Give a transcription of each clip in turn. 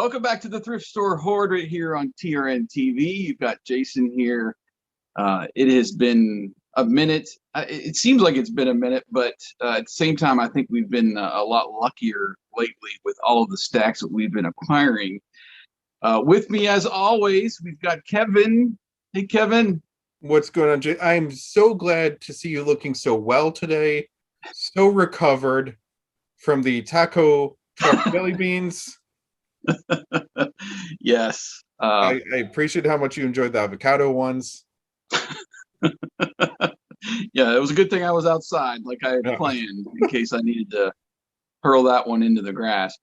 Welcome back to the Thrift Store Horde right here on TRN TV. You've got Jason here. It has been a minute. It seems like it's been a minute, but at the same time, I think we've been a lot luckier lately with all of the stacks that we've been acquiring. With me, as always, we've got Kevin. Hey, Kevin. What's going on, Jay? I'm so glad to see you looking so well today. So recovered from the taco truck jelly beans. Yes. I appreciate how much you enjoyed the avocado ones. Yeah, it was a good thing I was outside like I had planned in case I needed to hurl that one into the grass.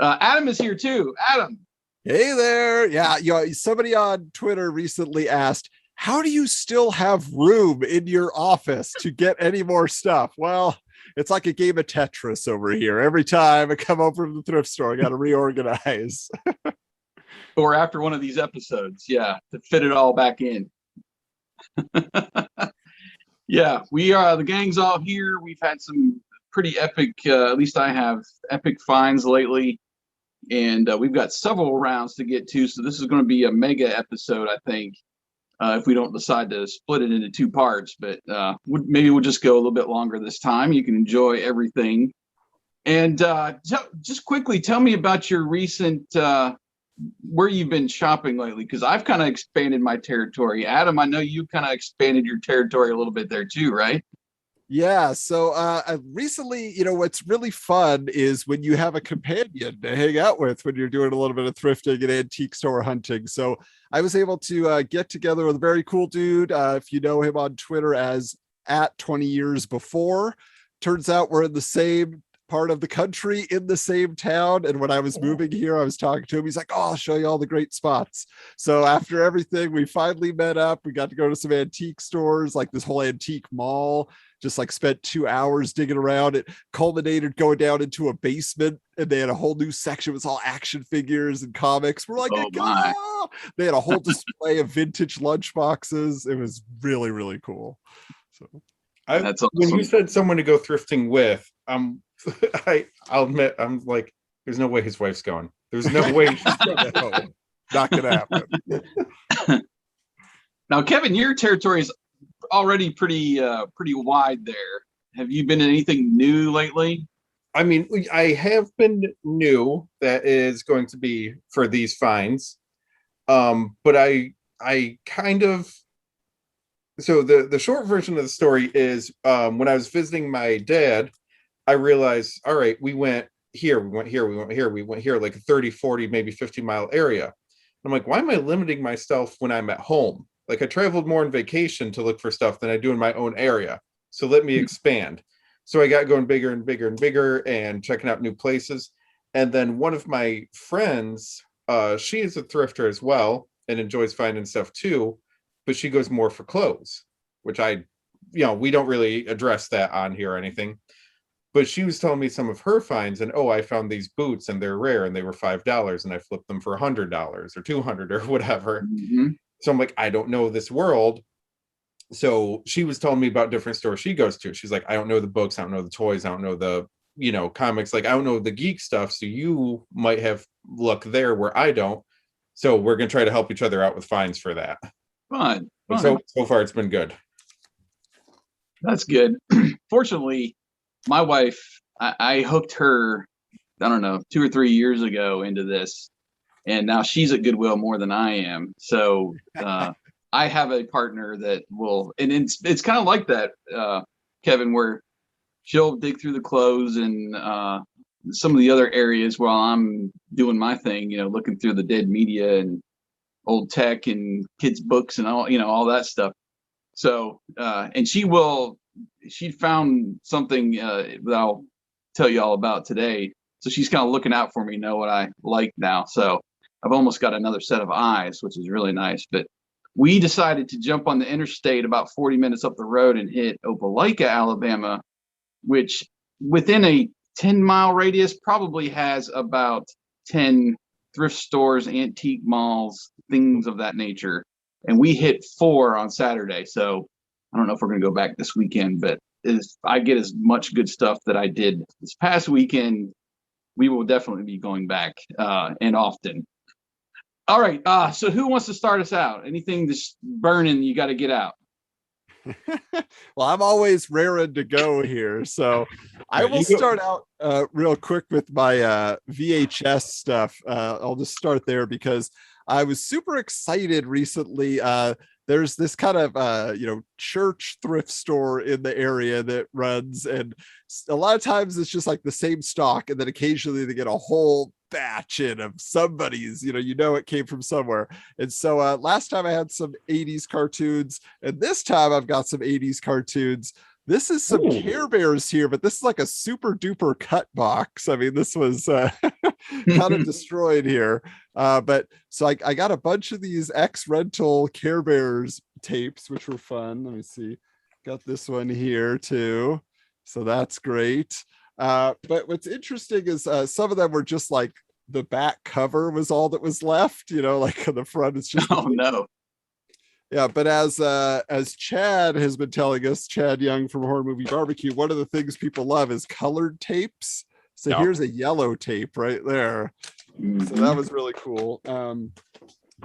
Adam is here too. Adam. Hey there. Yeah, somebody on Twitter recently asked, how do you still have room in your office to get any more stuff? Well, it's like a game of Tetris over here. Every time I come over from the thrift store, I got to reorganize. Or after one of these episodes, yeah, to fit it all back in. Yeah, we are. The gang's all here. We've had some pretty epic, at least I have, epic finds lately. And we've got several rounds to get to. So this is going to be a mega episode, I think. If we don't decide to split it into two parts, but maybe we'll just go a little bit longer this time. You can enjoy everything. And just quickly, tell me about your recent, where you've been shopping lately, because I've kind of expanded my territory. Adam, I know you kind of expanded your territory a little bit there too, right? Yeah. So recently, what's really fun is when you have a companion to hang out with when you're doing a little bit of thrifting and antique store hunting. So I was able to get together with a very cool dude. If you know him on Twitter as @20yearsbefore, turns out we're in the same part of the country in the same town. And when I was moving here, I was talking to him. He's like, oh, I'll show you all the great spots. So after everything, we finally met up. We got to go to some antique stores, like this whole antique mall. Just like spent 2 hours digging around. It culminated going down into a basement, and they had a whole new section. It was all action figures and comics. We're like, oh, they had a whole display of vintage lunchboxes. It was really, really cool. So that's awesome. When you said someone to go thrifting with, I'll admit, I'm like, there's no way his wife's going. There's no way she's going. No, not gonna happen. Now, Kevin, your territory is already pretty wide there. Have you been in anything new lately? I mean, I have been new. That is going to be for these finds. But I kind of, so the short version of the story is when I was visiting my dad, I realized, all right, we went here, we went here, we went here, we went here, like a 30, 40, maybe 50-mile area. I'm like, why am I limiting myself when I'm at home? Like, I traveled more on vacation to look for stuff than I do in my own area. So let me expand. So I got going bigger and bigger and bigger and checking out new places. And then one of my friends, she is a thrifter as well and enjoys finding stuff too, but she goes more for clothes, which we don't really address that on here or anything. But she was telling me some of her finds, and I found these boots and they're rare and they were $5 and I flipped them for $100 or $200 or whatever. Mm-hmm. So I'm like, I don't know this world. So she was telling me about different stores she goes to. She's like, I don't know the books, I don't know the toys, I don't know the, comics. Like, I don't know the geek stuff. So you might have luck there where I don't. So we're going to try to help each other out with finds for that. Fun. So far it's been good. That's good. Fortunately, my wife, I hooked her, I don't know, 2 or 3 years ago into this. And now she's at Goodwill more than I am. So I have a partner that will, and it's kind of like that, Kevin, where she'll dig through the clothes and some of the other areas while I'm doing my thing, looking through the dead media and old tech and kids' books and all that stuff. So, and she found something that I'll tell you all about today. So she's kind of looking out for me, know what I like now. So I've almost got another set of eyes, which is really nice. But we decided to jump on the interstate about 40 minutes up the road and hit Opelika, Alabama, which within a 10-mile radius probably has about 10 thrift stores, antique malls, things of that nature. And we hit 4 on Saturday. So I don't know if we're going to go back this weekend, but I get as much good stuff that I did this past weekend we will definitely be going back and often. All right. So who wants to start us out? Anything that's burning you got to get out? Well, I'm always raring to go here, so I will start out real quick with my VHS stuff. I'll just start there because I was super excited recently. There's this kind of church thrift store in the area that runs, and a lot of times it's just like the same stock, and then occasionally they get a whole batch in of somebody's, it came from somewhere. And so last time I had some 80s cartoons, and this time I've got some 80s cartoons. This is some Care Bears here, but this is like a super duper cut box. I mean, this was kind of destroyed here. But so I got a bunch of these X-Rental Care Bears tapes, which were fun. Let me see. Got this one here too. So that's great. But what's interesting is some of them were just like the back cover was all that was left, like on the front it's just no. Yeah, but as Chad has been telling us, Chad Young from Horror Movie Barbecue, one of the things people love is colored tapes. So here's a yellow tape right there. So that was really cool.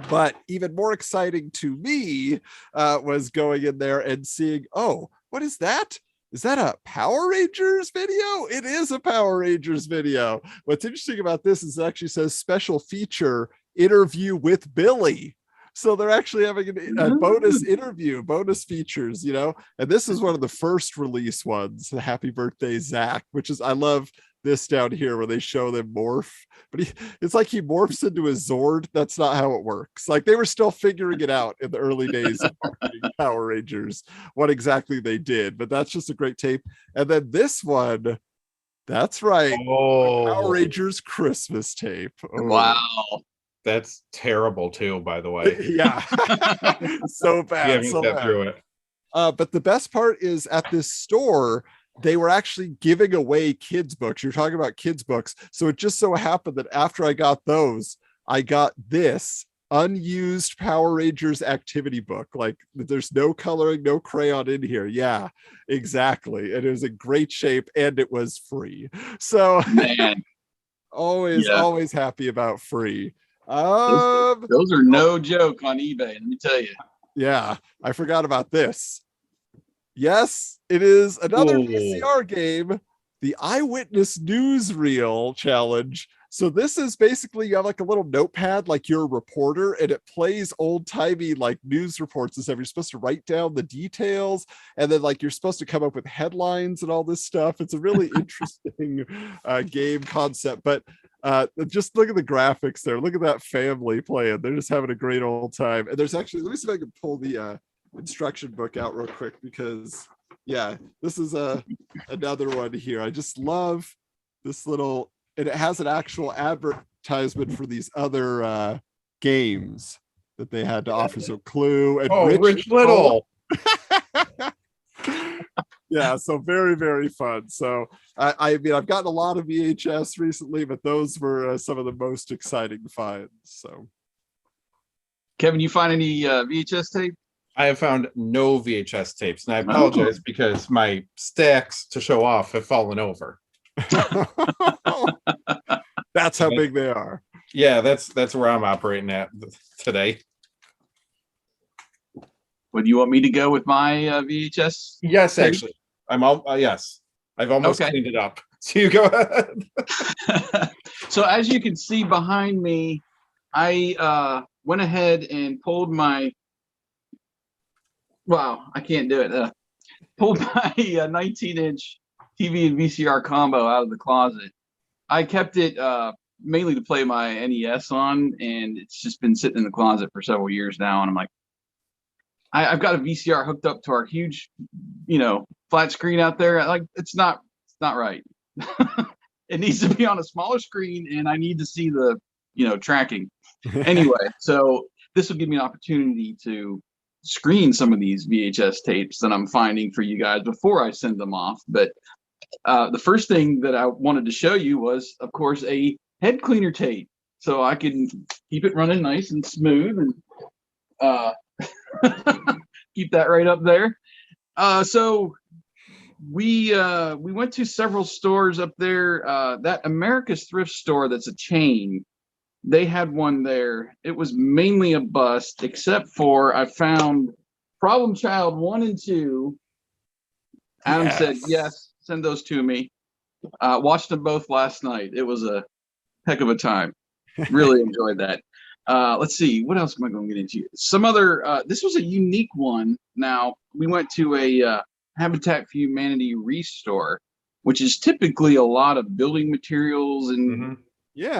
But even more exciting to me was going in there and seeing, oh, what is that? Is that a Power Rangers video? It is a Power Rangers video. What's interesting about this is it actually says special feature interview with Billy. So they're actually having a bonus interview, bonus features, and this is one of the first release ones, the Happy Birthday, Zach, which is, I love this down here where they show them morph, but it's like he morphs into a Zord. That's not how it works. Like they were still figuring it out in the early days of Power Rangers, what exactly they did, but that's just a great tape. And then this one, that's right. Power Rangers Christmas tape. Oh. Wow. That's terrible too, by the way. Yeah. So bad. So bad. Through it. But the best part is at this store, they were actually giving away kids' books. You're talking about kids' books. So it just so happened that after I got those, I got this unused Power Rangers activity book. Like there's no coloring, no crayon in here. Yeah, exactly. And it was in great shape and it was free. So man, always happy about free. Those are no joke on eBay, let me tell you. Yeah, I forgot about this. Yes, it is another VCR game, the Eyewitness Newsreel challenge. So this is basically, you have like a little notepad, like you're a reporter, and it plays old-timey like news reports and stuff. You're supposed to write down the details, and then like you're supposed to come up with headlines and all this stuff. It's a really interesting game concept, but just look at the graphics there. Look at that family playing. They're just having a great old time. And there's actually, let me see if I can pull the instruction book out real quick, because yeah, this is another one here. I just love this little, and it has an actual advertisement for these other games that they had to offer. So Clue and Rich Little. Yeah, so very, very fun. So I mean, I've gotten a lot of VHS recently, but those were some of the most exciting finds. So, Kevin, you find any VHS tape? I have found no VHS tapes, and I apologize because my stacks to show off have fallen over. That's how big they are. Yeah, that's where I'm operating at today. Would you want me to go with my VHS? Yes, actually. Yes. I've almost cleaned it up. So you go ahead. So as you can see behind me, I went ahead and pulled my, wow, I can't do it. Pulled my 19-inch TV and VCR combo out of the closet. I kept it mainly to play my NES on, and it's just been sitting in the closet for several years now. And I'm like, I've got a VCR hooked up to our huge, flat screen out there. Like it's not right. It needs to be on a smaller screen, and I need to see the, tracking. Anyway, so this will give me an opportunity to screen some of these VHS tapes that I'm finding for you guys before I send them off. But the first thing that I wanted to show you was, of course, a head cleaner tape, so I can keep it running nice and smooth and keep that right up there. So we went to several stores up there. That America's Thrift Store, that's a chain. They had one there. It was mainly a bust, except for I found Problem Child 1 and 2. Adam said, yes, send those to me. Watched them both last night. It was a heck of a time. Really enjoyed that. Let's see. What else am I going to get into? Some other, this was a unique one. Now, we went to a Habitat for Humanity restore, which is typically a lot of building materials and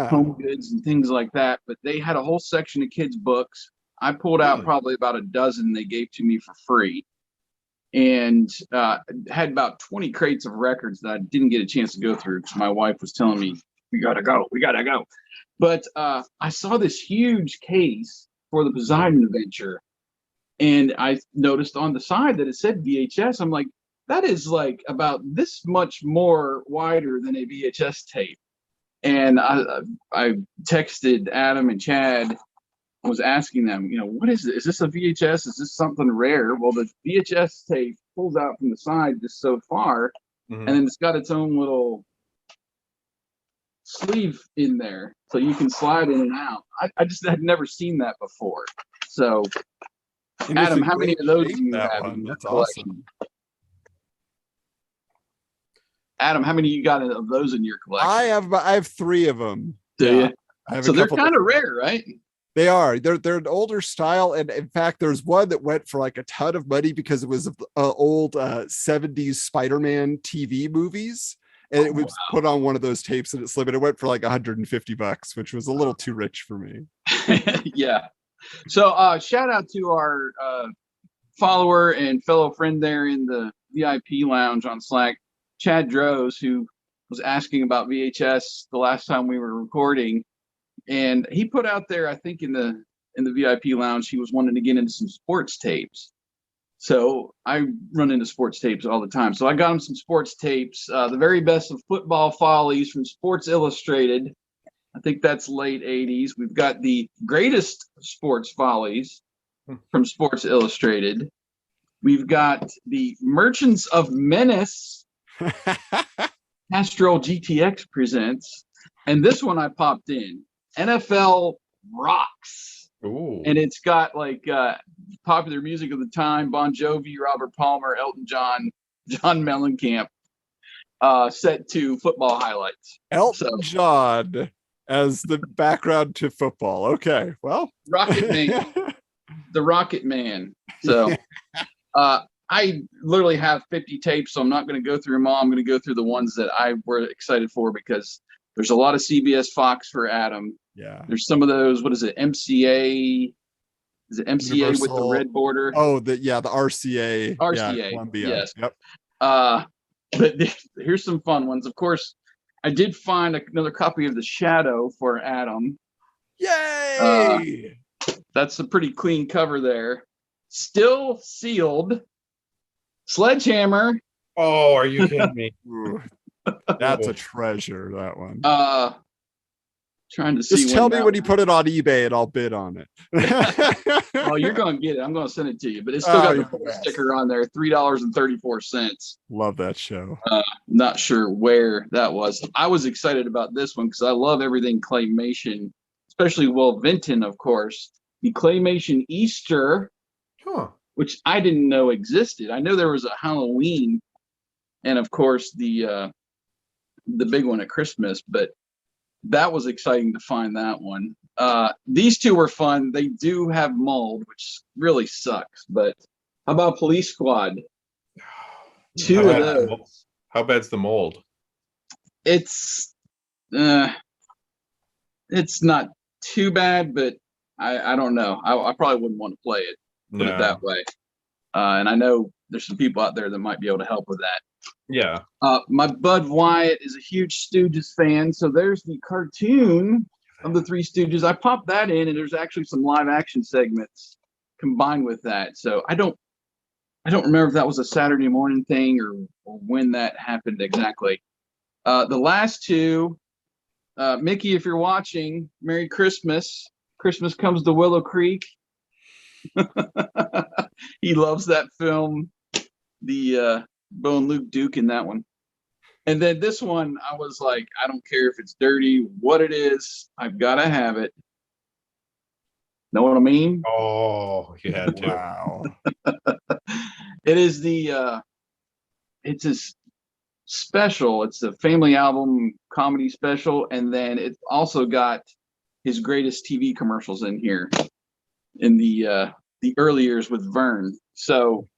home goods and things like that. But they had a whole section of kids' books. I pulled out probably about a dozen they gave to me for free, and had about 20 crates of records that I didn't get a chance to go through because my wife was telling me, we gotta go. But I saw this huge case for the Poseidon Adventure, and I noticed on the side that it said VHS. I'm like, that is like about this much more wider than a VHS tape. And I texted Adam and Chad. I was asking them, what is it? Is this a VHS? Is this something rare? Well, the VHS tape pulls out from the side just so far, and then it's got its own little sleeve in there, so you can slide in and out. I just had never seen that before. So, Adam, how many of those do you have? That's awesome. Adam, how many you got of those in your collection? I have 3 of them. Do you? So they're kind of rare, right? They are. They're an older style, and in fact, there's one that went for like a ton of money because it was old 70s Spider-Man TV movies, and it was put on one of those tapes, and it slipped. And it went for like $150, which was a little too rich for me. Yeah. So shout out to our follower and fellow friend there in the VIP lounge on Slack, Chad Droz, who was asking about VHS the last time we were recording. And he put out there, I think in the VIP lounge, he was wanting to get into some sports tapes. So I run into sports tapes all the time. So I got him some sports tapes, the very best of football follies from Sports Illustrated. I think that's late 80s. We've got the greatest sports follies from Sports Illustrated. We've got the Merchants of Menace. Castrol GTX presents. And this one I popped in. NFL Rocks. Ooh. And it's got like popular music of the time, Bon Jovi, Robert Palmer, Elton John, John Mellencamp, set to football highlights. Elton John as the background to football. Okay, well. Rocket Man. The Rocket Man. So I literally have 50 tapes, so I'm not going to go through them all. I'm going to go through the ones that I were excited for because there's a lot of CBS Fox for Adam. Yeah. There's some of those, what is it, MCA? Is it MCA Universal, with the red border? Oh, the RCA. RCA, yeah, Columbia. Yes. Yep. But here's some fun ones. Of course, I did find another copy of The Shadow for Adam. Yay! That's a pretty clean cover there. Still sealed. Sledgehammer. Oh, are you kidding me? That's a treasure, that one. Trying to see. Just tell me when you put it on eBay and I'll bid on it. Oh, you're going to get it. I'm going to send it to you. But it's still got the sticker on there, $3.34. Love that show. Not sure where that was. I was excited about this one because I love everything claymation, especially Vinton, of course. The Claymation Easter, which I didn't know existed. I know there was a Halloween and, of course, the big one at Christmas, but that was exciting to find that one. These two were fun. They do have mold, which really sucks. But how about Police Squad? Two of those. How bad's the mold? It's not too bad, but I don't know. I probably wouldn't want to play it. Put it that way. And I know there's some people out there that might be able to help with that. Yeah. My bud Wyatt is a huge Stooges fan, so there's the cartoon of the Three Stooges. I popped that in, and there's actually some live action segments combined with that. So I don't remember if that was a Saturday morning thing or when that happened exactly. The last two, Mickey, if you're watching, Merry Christmas. Christmas Comes to Willow Creek. He loves that film. The Bo and Luke Duke in that one. And then this one, I was like, I don't care if it's dirty, what it is, I've got to have it. Know what I mean? Oh, you had to. Wow. It is it's a special. It's a family album comedy special. And then it's also got his greatest TV commercials in here in the early years with Vern. So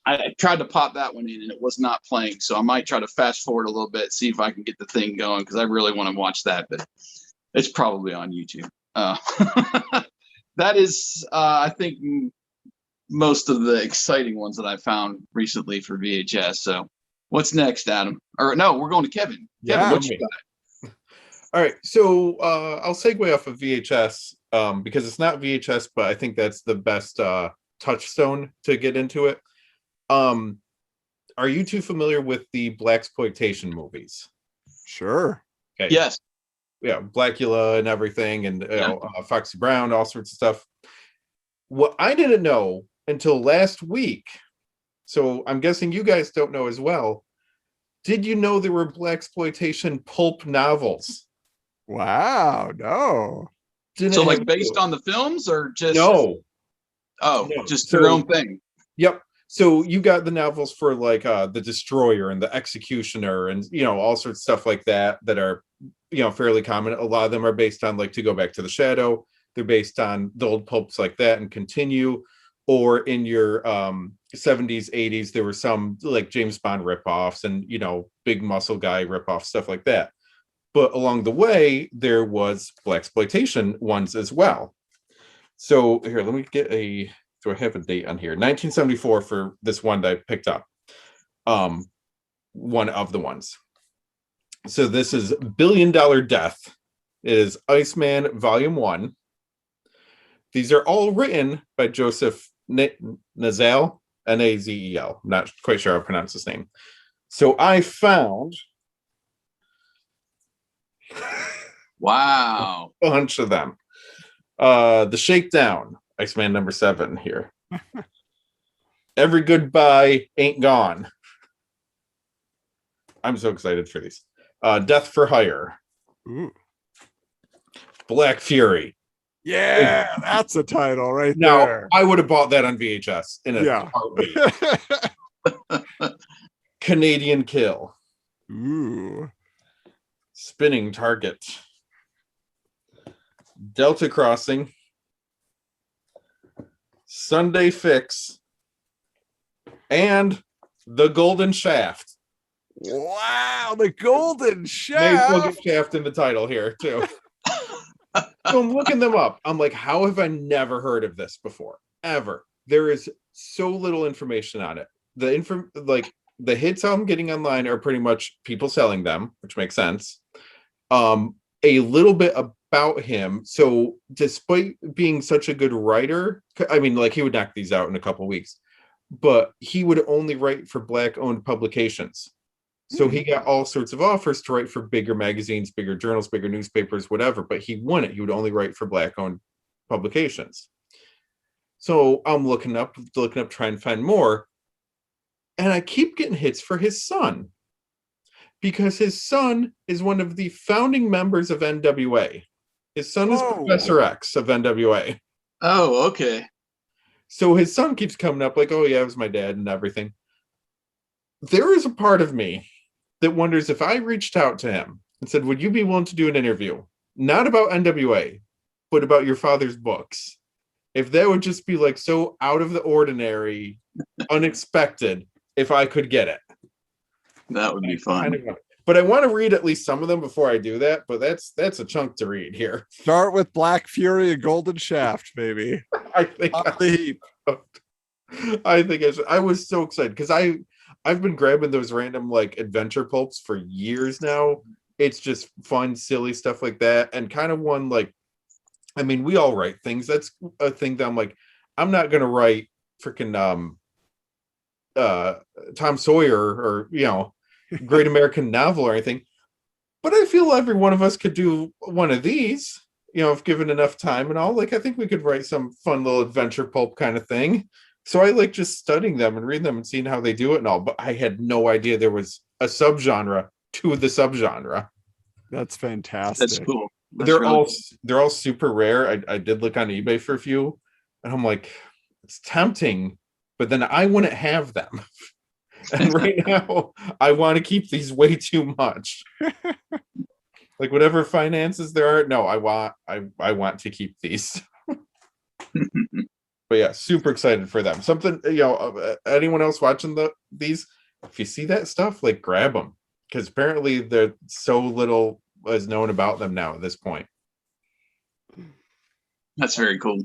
I tried to pop that one in and it was not playing. So I might try to fast forward a little bit, see if I can get the thing going, because I really want to watch that, but it's probably on YouTube. That is, I think, most of the exciting ones that I found recently for VHS. So what's next, Adam? Or no, we're going to Kevin. Kevin, Yeah. what you got? All right, so I'll segue off of VHS because it's not VHS, but I think that's the best touchstone to get into it. Are you two familiar with the blaxploitation movies? Sure. Okay. Yes. Yeah, Blackula and everything, and Foxy Brown, all sorts of stuff. What I didn't know until last week, so I'm guessing you guys don't know as well. Did you know there were blaxploitation pulp novels? Wow. No. So like based on the films or just no, just their own thing. Yep. So you got the novels for like the Destroyer and the Executioner and all sorts of stuff like that are fairly common. A lot of them are based on like To Go Back to the Shadow. They're based on the old pulps like that and Continue. Or in your 70s, 80s, there were some like James Bond ripoffs and Big Muscle Guy ripoff stuff like that. But along the way, there was blaxploitation ones as well. So here, let me get do I have a date on here? 1974 for this one that I picked up. One of the ones. So this is $1 Billion Death. It is Iceman Volume 1. These are all written by Joseph Nazel, Nazel. Not quite sure how to pronounce his name. So I found Wow. a bunch of them. The Shakedown, Iceman number 7 here. Every Goodbye Ain't Gone. I'm so excited for these. Death for Hire. Ooh. Black Fury. Yeah, that's a title right Now, there. I would have bought that on VHS in a heartbeat. Canadian Kill. Ooh. Spinning Target. Delta Crossing. Sunday Fix. And The Golden Shaft. Wow, the Golden May Shaft. as well get Shaft in the title here, too. So I'm looking them up. I'm like, how have I never heard of this before? Ever. There is so little information on it. The hits I'm getting online are pretty much people selling them, which makes sense. A little bit about him. So despite being such a good writer, I mean, like he would knock these out in a couple weeks, but he would only write for Black-owned publications. So he got all sorts of offers to write for bigger magazines, bigger journals, bigger newspapers, whatever, but he wouldn't. He would only write for Black-owned publications. So I'm looking up, trying to find more. And I keep getting hits for his son. Because his son is one of the founding members of NWA. His son is Professor X of NWA. Oh, okay. So his son keeps coming up like, oh yeah, it was my dad and everything. There is a part of me that wonders if I reached out to him and said, would you be willing to do an interview? Not about NWA, but about your father's books. If that would just be like so out of the ordinary, unexpected, if I could get it. That would be fun. But I want to read at least some of them before I do that, but that's a chunk to read here. Start with Black Fury and Golden Shaft, baby. I think I was so excited because I've been grabbing those random like adventure pulps for years now. It's just fun, silly stuff like that. And kind of one like, I mean, we all write things. That's a thing that I'm like, I'm not going to write freaking Tom Sawyer or, Great American Novel or anything. But I feel every one of us could do one of these, if given enough time and all. Like, I think we could write some fun little adventure pulp kind of thing. So I like just studying them and reading them and seeing how they do it and all, but I had no idea there was a subgenre to the subgenre. That's fantastic. That's cool. They're all super rare. I did look on eBay for a few, and I'm like, it's tempting, but then I wouldn't have them. And right now, I want to keep these way too much. Like whatever finances there are, no, I want to keep these. But yeah, super excited for them. Something, anyone else watching these, if you see that stuff, like grab them, because apparently there's so little is known about them now at this point. That's very cool.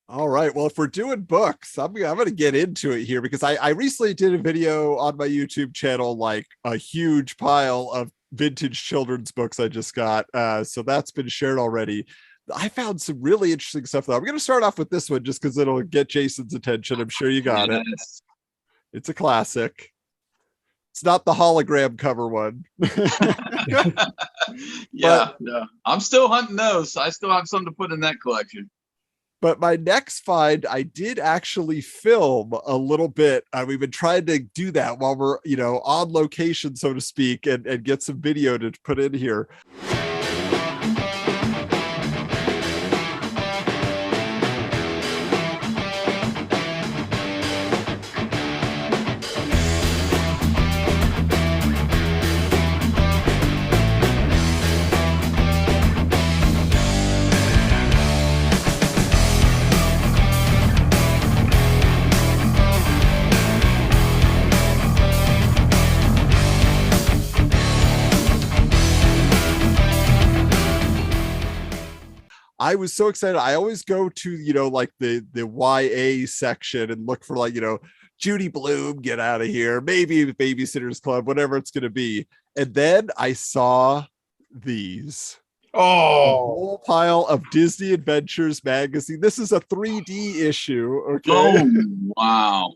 All right. Well, if we're doing books, I'm going to get into it here, because I recently did a video on my YouTube channel, like a huge pile of vintage children's books I just got. So that's been shared already. I found some really interesting stuff, though. I'm going to start off with this one just because it'll get Jason's attention. I'm sure you got it. It's a classic. It's not the hologram cover one. Yeah. I'm still hunting those. I still have some to put in that collection. But my next find, I did actually film a little bit. We've been trying to do that while we're, on location, so to speak, and get some video to put in here. I was so excited. I always go to, like the YA section and look for like, Judy Blume, get out of here. Maybe Babysitter's Club, whatever it's going to be. And then I saw these. A whole pile of Disney Adventures magazine. This is a 3D issue. Okay. Oh, wow.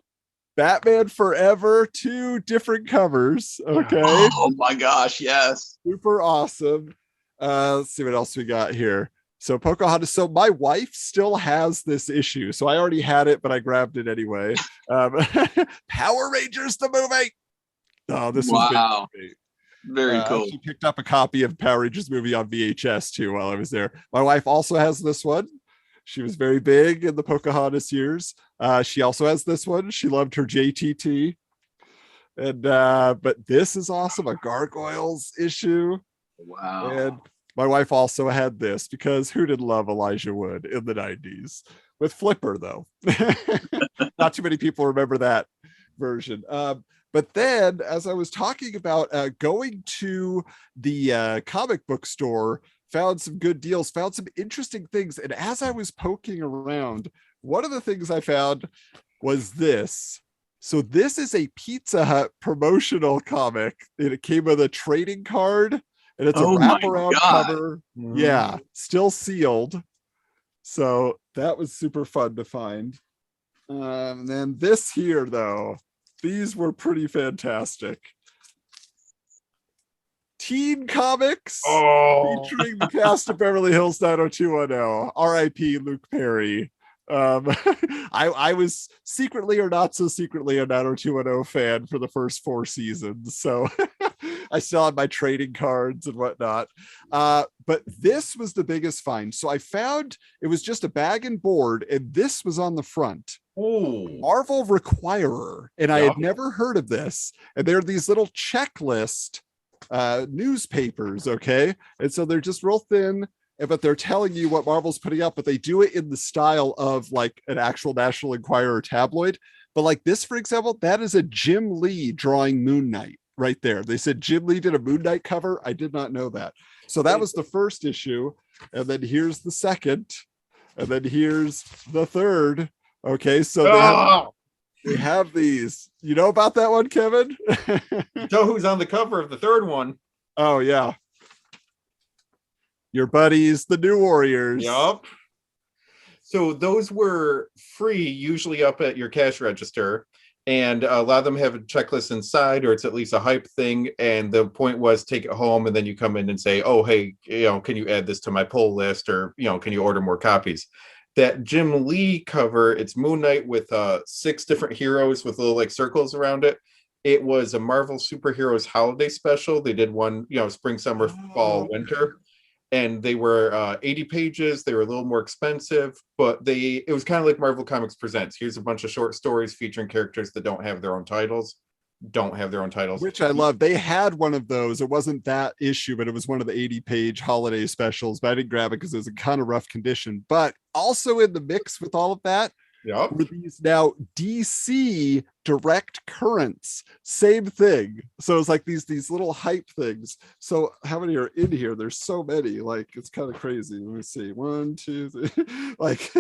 Batman Forever, 2 different covers. Okay. Oh my gosh. Yes. Super awesome. Let's see what else we got here. So Pocahontas. So my wife still has this issue. So I already had it, but I grabbed it anyway. Power Rangers, the movie. Oh, this was very cool. She picked up a copy of Power Rangers movie on VHS too while I was there. My wife also has this one. She was very big in the Pocahontas years. She also has this one. She loved her JTT. And but this is awesome. A Gargoyles issue. Wow. And my wife also had this, because who didn't love Elijah Wood in the 90s? With Flipper, though. Not too many people remember that version. But then, as I was talking about going to the comic book store, found some good deals, found some interesting things. And as I was poking around, one of the things I found was this. So this is a Pizza Hut promotional comic. It came with a trading card. And it's a wraparound cover. Yeah, still sealed. So that was super fun to find. And then this here, though, these were pretty fantastic. Teen comics featuring the cast of Beverly Hills 90210. R.I.P. Luke Perry. I was secretly or not so secretly a 90210 fan for the first 4 seasons. So I still had my trading cards and whatnot. But this was the biggest find. So I found it was just a bag and board, and this was on the front. Oh, Marvel Requirer. And I had never heard of this. And they're these little checklist newspapers. Okay. And so they're just real thin, but they're telling you what Marvel's putting up, but they do it in the style of like an actual National Enquirer tabloid. But like this, for example, that is a Jim Lee drawing Moon Knight right there. They said Jim Lee did a Moon Knight cover. I did not know that. So that was the first issue. And then here's the second. And then here's the third. Okay. So they have these. You know about that one, Kevin? So who's on the cover of the third one? Oh, yeah. Your buddies, the New Warriors. Yup. So those were free, usually up at your cash register. And a lot of them have a checklist inside, or it's at least a hype thing. And the point was take it home, and then you come in and say, oh, hey, can you add this to my pull list? Or, can you order more copies? that Jim Lee cover, it's Moon Knight with 6 different heroes with little like circles around it. It was a Marvel Superheroes holiday special. They did one, spring, summer, fall, winter. And they were 80 pages. They were a little more expensive, but it was kind of like Marvel Comics Presents. Here's a bunch of short stories featuring characters that don't have their own titles. Which I love. They had one of those. It wasn't that issue, but it was one of the 80-page holiday specials. But I didn't grab it because it was in kind of rough condition. But also in the mix with all of that were these now DC direct currents. Same thing. So it's like these little hype things. So how many are in here? There's so many. Like, it's kind of crazy. Let me see. 1, 2, 3. Like,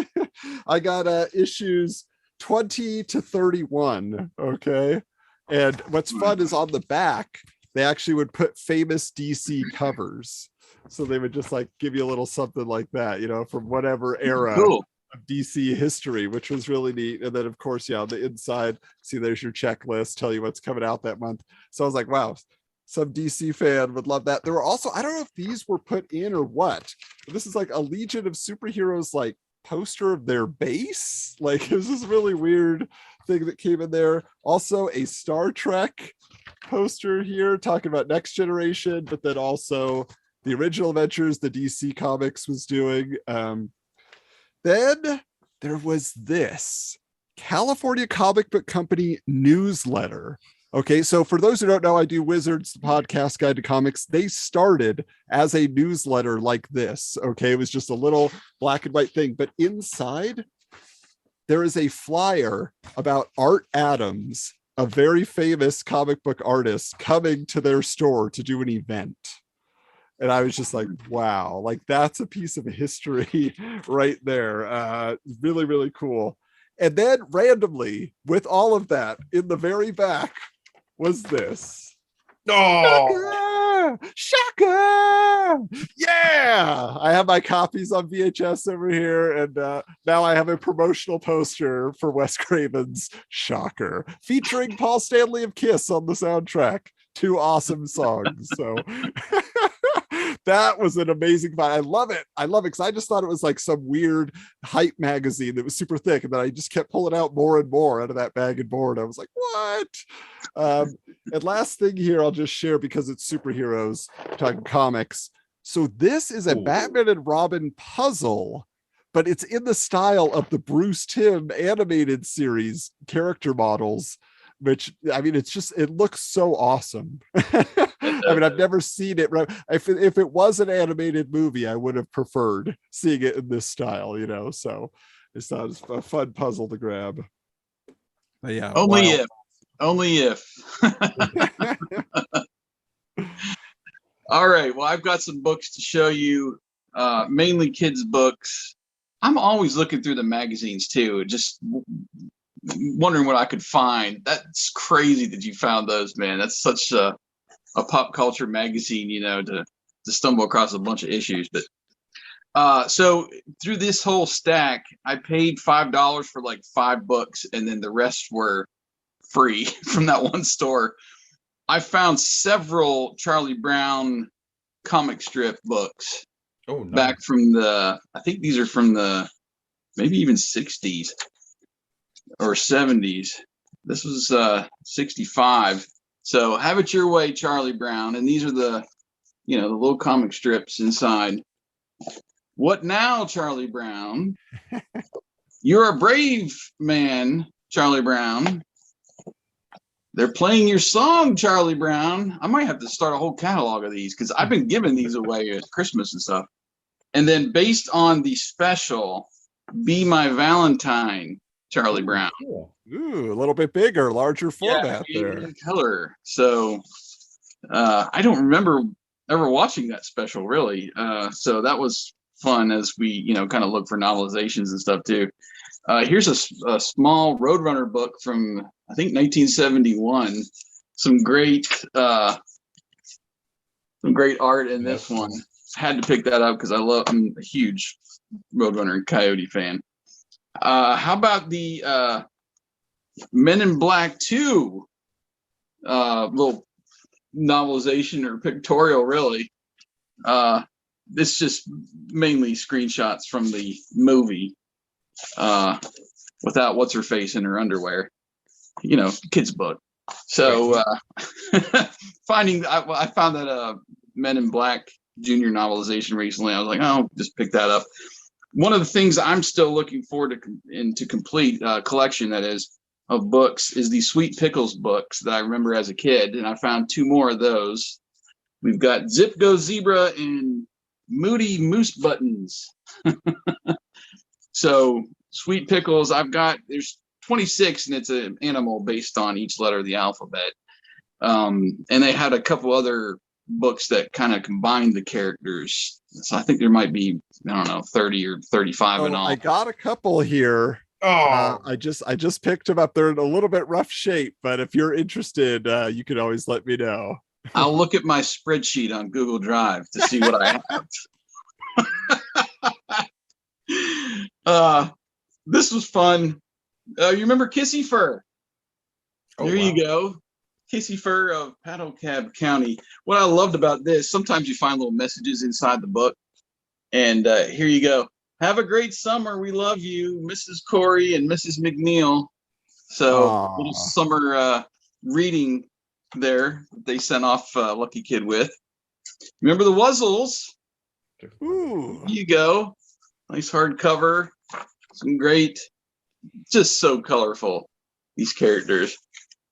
I got issues 20 to 31. Okay. And what's fun is on the back, they actually would put famous DC covers. So they would just like give you a little something like that, from whatever era of DC history, which was really neat. And then, of course, on the inside, see, there's your checklist, tell you what's coming out that month. So I was like, wow, some DC fan would love that. There were also, I don't know if these were put in or what, but this is like a Legion of Superheroes, like poster of their base. Like, it was this really weird thing that came in there. Also a Star Trek poster here talking about Next Generation, but then also the original adventures the DC Comics was doing. Then there was this California Comic Book Company newsletter. Okay, so for those who don't know, I do Wizards, the podcast guide to comics. They started as a newsletter like this. Okay, it was just a little black and white thing, but inside there is a flyer about Art Adams, a very famous comic book artist, coming to their store to do an event. And I was just like, wow, like that's a piece of history right there. Really, really cool. And then randomly, with all of that, in the very back was this. Oh, Shaka! Yeah, I have my copies on VHS over here, and now I have a promotional poster for Wes Craven's Shocker, featuring Paul Stanley of Kiss on the soundtrack. 2 awesome songs. So that was an amazing find. I love it because I just thought it was like some weird hype magazine that was super thick, and then I just kept pulling out more and more out of that bag and board. I was like, what? And last thing here I'll just share, because it's superheroes, talking comics. So this is a Batman and Robin puzzle, but it's in the style of the Bruce Timm animated series character models, which, I mean, it looks so awesome. I mean, I've never seen it. If it was an animated movie, I would have preferred seeing it in this style, so it's not a fun puzzle to grab. But yeah. Only if. All right. Well, I've got some books to show you, mainly kids' books. I'm always looking through the magazines too, just wondering what I could find. That's crazy that you found those, man. That's such a pop culture magazine, to stumble across a bunch of issues. But so through this whole stack, I paid $5 for like 5 books, and then the rest were free from that one store. I found several Charlie Brown comic strip books. Oh, nice. Back from I think these are from the maybe even 60s or 70s. This was 65. So Have It Your Way, Charlie Brown. And these are the little comic strips inside. What now, Charlie Brown? You're a brave man, Charlie Brown. They're playing your song, Charlie Brown. I might have to start a whole catalog of these, because I've been giving these away at Christmas and stuff. And then based on the special, Be My Valentine, Charlie Brown. Ooh, a little bit bigger, larger format there. Color. So I don't remember ever watching that special, really. So that was fun as we, kind of look for novelizations and stuff too. Here's a small Roadrunner book from, I think, 1971. Some great art in this one. Had to pick that up because I'm a huge Roadrunner and Coyote fan. How about the Men in Black 2 little novelization or pictorial, really? This just mainly screenshots from the movie. without what's her face in her underwear. Kid's book. So I found that Men in Black Junior novelization recently. I was like, oh, just pick that up. One of the things I'm still looking forward to complete collection, that is, of books, is the Sweet Pickles books that I remember as a kid, and I found 2 more of those. We've got Zip Go Zebra and Moody Moose Buttons. So Sweet Pickles, there's 26, and it's an animal based on each letter of the alphabet. And they had a couple other books that kind of combined the characters. So I think there might be, 30 or 35 in all. I got a couple here. Oh, I just picked them up. They're in a little bit rough shape, but if you're interested, you can always let me know. I'll look at my spreadsheet on Google Drive to see what I have. This was fun. You remember Kissy Fur? There you go. Kissy Fur of Paddlecab County. What I loved about this, sometimes you find little messages inside the book. And here you go. Have a great summer. We love you, Mrs. Corey and Mrs. McNeil. So little summer reading there they sent off Lucky Kid with. Remember the Wuzzles? Ooh. Here you go. Nice hardcover. Some great, just so colorful, these characters.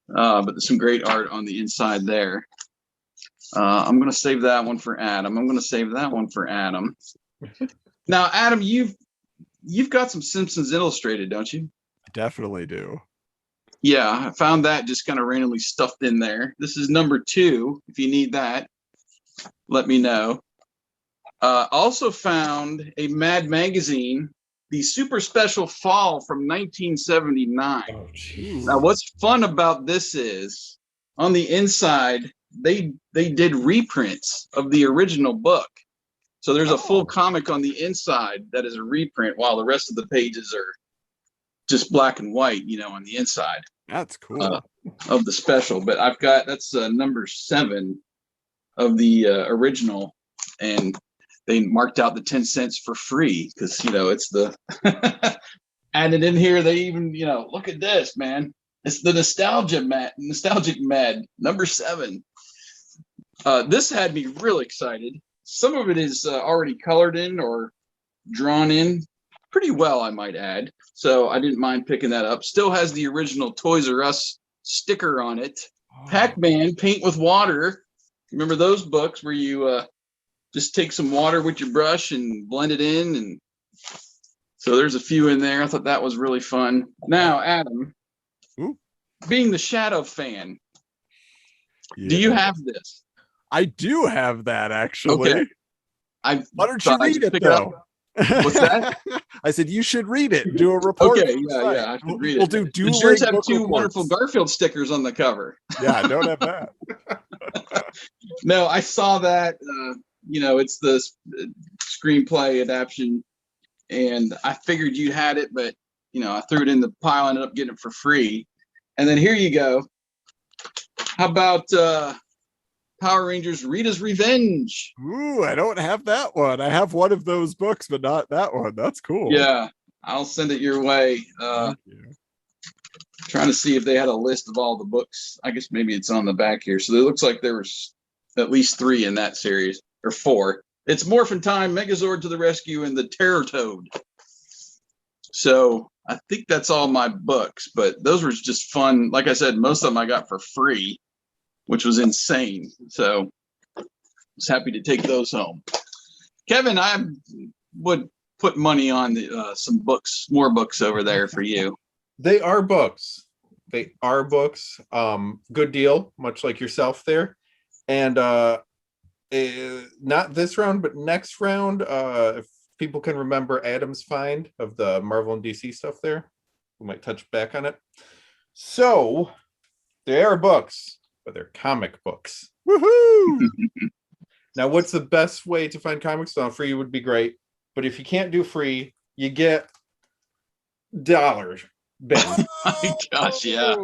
But there's some great art on the inside there. I'm going to save that one for Adam. Now, Adam, you've got some Simpsons Illustrated, don't you? I definitely do. Yeah, I found that just kind of randomly stuffed in there. This is number 2. If you need that, let me know. Also found a Mad Magazine, the Super Special Fall from 1979. Oh, geez. Now, what's fun about this is on the inside, they did reprints of the original book. So there's a full comic on the inside that is a reprint, while the rest of the pages are just black and white, on the inside. That's cool. Of the special. But I've got, that's number 7 of the original, and they marked out the 10 cents for free because, it's the added in here. They even, look at this, man. It's the Nostalgic Mad, number 7. This had me really excited. Some of it is already colored in or drawn in pretty well, I might add. So I didn't mind picking that up. Still has the original Toys R Us sticker on it. Pac-Man, Paint with Water. Remember those books where you just take some water with your brush and blend it in? And so there's a few in there. I thought that was really fun. Now, Adam, being the Shadow fan, do you have this? I do have that, actually. Okay. Why don't you read it, though? What's that? I said you should read it. Do a report. Okay, yeah, I should read it. We'll do the shirts have 2 wonderful Garfield stickers on the cover. Yeah, I don't have that. No, I saw that. It's the screenplay adaptation, and I figured you had it, but I threw it in the pile. Ended up getting it for free, and then here you go. How about Power Rangers Rita's Revenge? Ooh, I don't have that one. I have one of those books, but not that one. That's cool. Yeah, I'll send it your way. Trying to see if they had a list of all the books. I guess maybe it's on the back here. So it looks like there was at least 3 in that series, or 4. It's Morphin' Time, Megazord to the Rescue, and the Terror Toad. So I think that's all my books, but those were just fun. Like I said, most of them I got for free, which was insane. So I was happy to take those home. Kevin, I would put money on some books, more books over there for you. They are books. Good deal, much like yourself there. And not this round, but next round, if people can remember Adam's find of the Marvel and DC stuff there, we might touch back on it. So they are books, but they're comic books. Woohoo! Now, what's the best way to find comics? Now, free would be great, but if you can't do free, you get dollars. Oh my gosh, yeah.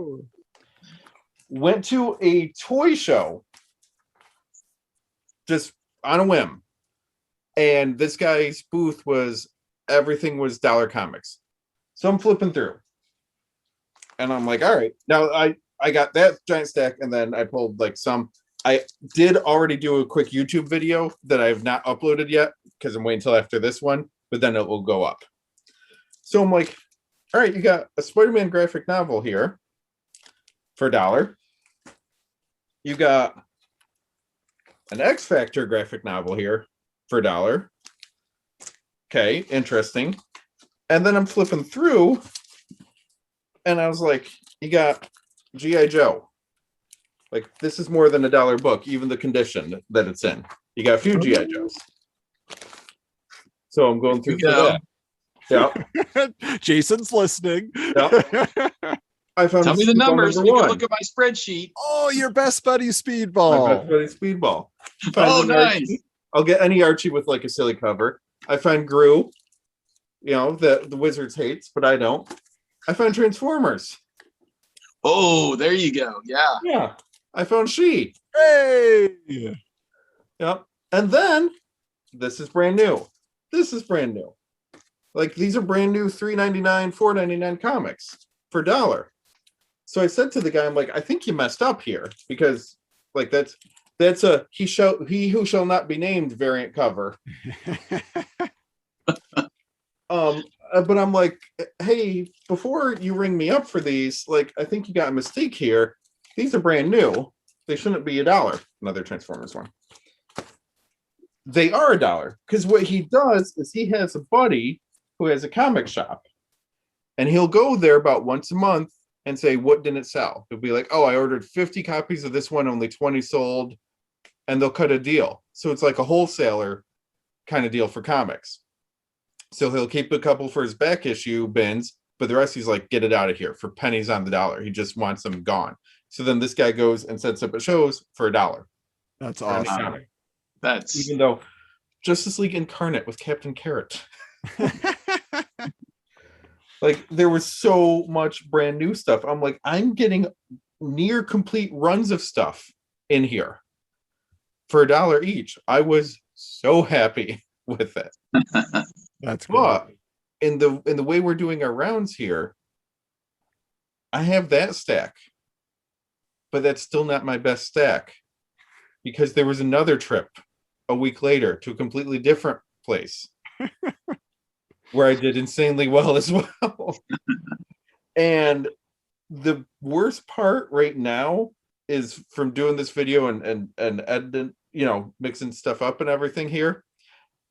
Went to a toy show just on a whim, and this guy's booth was everything was dollar comics. So I'm flipping through. And I'm like, all right. Now I got that giant stack, and then I pulled like some. I did already do a quick YouTube video that I have not uploaded yet because I'm waiting until after this one, but then it will go up. So I'm like, all right, you got a Spider-Man graphic novel here for $1. You got an X Factor graphic novel here for $1. Okay, interesting. And then I'm flipping through, and I was like, you got G.I. Joe. Like, this is more than $1 book, even the condition that it's in. You got a few G.I. Joes. So I'm going through for that. Yeah. Jason's listening. Yeah. I found Tell me the numbers. We one. can look at my spreadsheet. Oh, your best buddy Speedball. My best buddy Speedball. Oh, nice. I'll get any Archie with like a silly cover. I find Gru, you know, the Wizards hates, but I don't. I find Transformers. Oh, there you go. Yeah. Yeah. I found She. Hey. Yep. And then this is brand new. This is brand new. Like, these are brand new $3.99, $4.99 comics for $1. So I said to the guy, I'm like, I think you messed up here, because like that's a he who shall not be named variant cover. But I'm like, hey, before you ring me up for these, like, I think you got a mistake here. These are brand new. They shouldn't be $1. Another Transformers one. They are $1, because what he does is he has a buddy who has a comic shop, and he'll go there about once a month and say, what didn't sell? He'll be like, oh, I ordered 50 copies of this one, only 20 sold, and they'll cut a deal. So it's like a wholesaler kind of deal for comics. So he'll keep a couple for his back issue bins, but the rest he's like, get it out of here for pennies on the dollar. He just wants them gone. So then this guy goes and sets up a shows for $1. That's awesome. That's even though Justice League Incarnate with Captain Carrot. Like, there was so much brand new stuff. I'm like, I'm getting near complete runs of stuff in here for $1 each. I was so happy with it. That's cool. But in the way we're doing our rounds here, I have that stack, but that's still not my best stack, because there was another trip a week later to a completely different place where I did insanely well as well. And the worst part right now is from doing this video and editing, you know, mixing stuff up and everything here.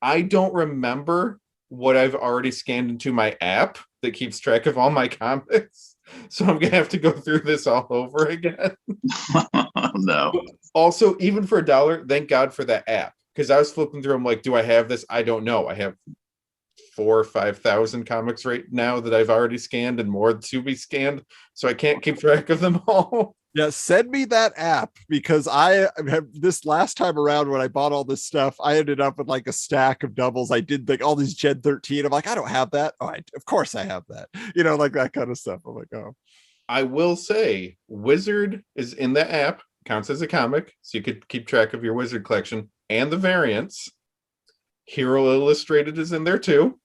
I don't remember what I've already scanned into my app that keeps track of all my comics. So I'm gonna have to go through this all over again. No. Also, even for $1, thank God for that app. Because I was flipping through, I'm like, do I have this? I don't know. I have 4,000 or 5,000 comics right now that I've already scanned and more to be scanned. So I can't keep track of them all. Yeah, send me that app, because I have this last time around when I bought all this stuff, I ended up with like a stack of doubles. I did like all these Gen 13. I'm like, I don't have that. Oh, of course I have that. You know, like that kind of stuff. I'm like, oh. I will say Wizard is in the app, counts as a comic, so you could keep track of your Wizard collection and the variants. Hero Illustrated is in there too.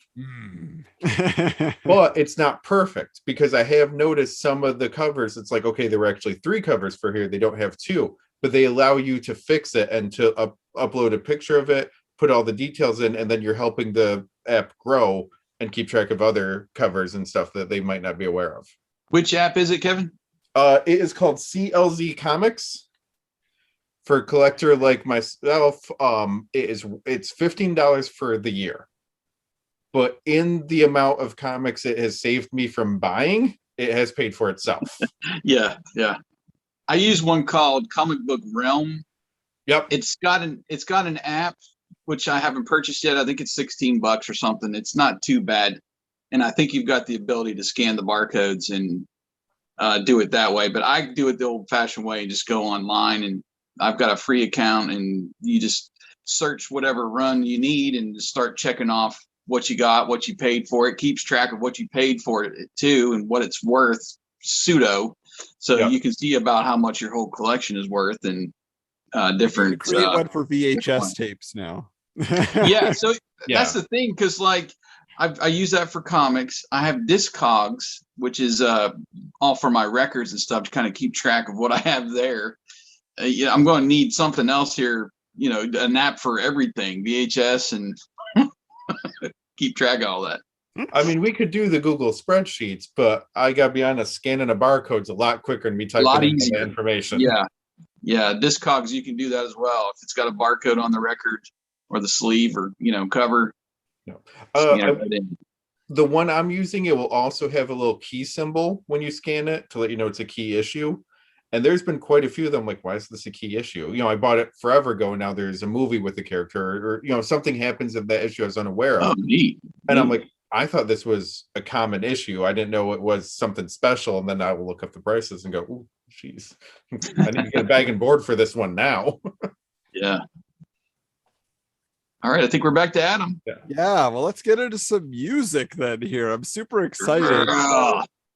But it's not perfect, because I have noticed some of the covers, it's like, okay, there were actually 3 covers for here, they don't have 2, but they allow you to fix it and to upload a picture of it, put all the details in, and then you're helping the app grow and keep track of other covers and stuff that they might not be aware of. Which app is it, Kevin? It is called CLZ Comics. For a collector like myself, it's $15 for the year. But in the amount of comics it has saved me from buying, it has paid for itself. Yeah. I use one called Comic Book Realm. Yep. It's got an app which I haven't purchased yet. I think it's $16 or something. It's not too bad, and I think you've got the ability to scan the barcodes and do it that way. But I do it the old-fashioned way and just go online, and I've got a free account, and you just search whatever run you need and just start checking off what you got, what you paid for. It keeps track of what you paid for it too and what it's worth pseudo. So Yep. you can see about how much your whole collection is worth and different. Create one for VHS tapes now. Yeah. So Yeah. that's the thing. Cause like I use that for comics. I have Discogs, which is all for my records and stuff to kind of keep track of what I have there. Yeah, I'm going to need something else here, an app for everything, VHS, and keep track of all that. I mean, we could do the Google spreadsheets, but I gotta be honest, scanning a barcode's a lot quicker than me typing in the information. Yeah. Discogs, you can do that as well if it's got a barcode on the record or the sleeve or cover. No. The one I'm using, it will also have a little key symbol when you scan it to let you know it's a key issue. And there's been quite a few of them. Like, why is this a key issue? I bought it forever ago. Now there's a movie with the character, or something happens of that issue I was unaware of. Oh, neat. And I'm like, I thought this was a common issue. I didn't know it was something special. And then I will look up the prices and go, "Ooh, geez, I need to get a bag and board for this one now." Yeah. All right, I think we're back to Adam. Yeah, well, let's get into some music then here. I'm super excited.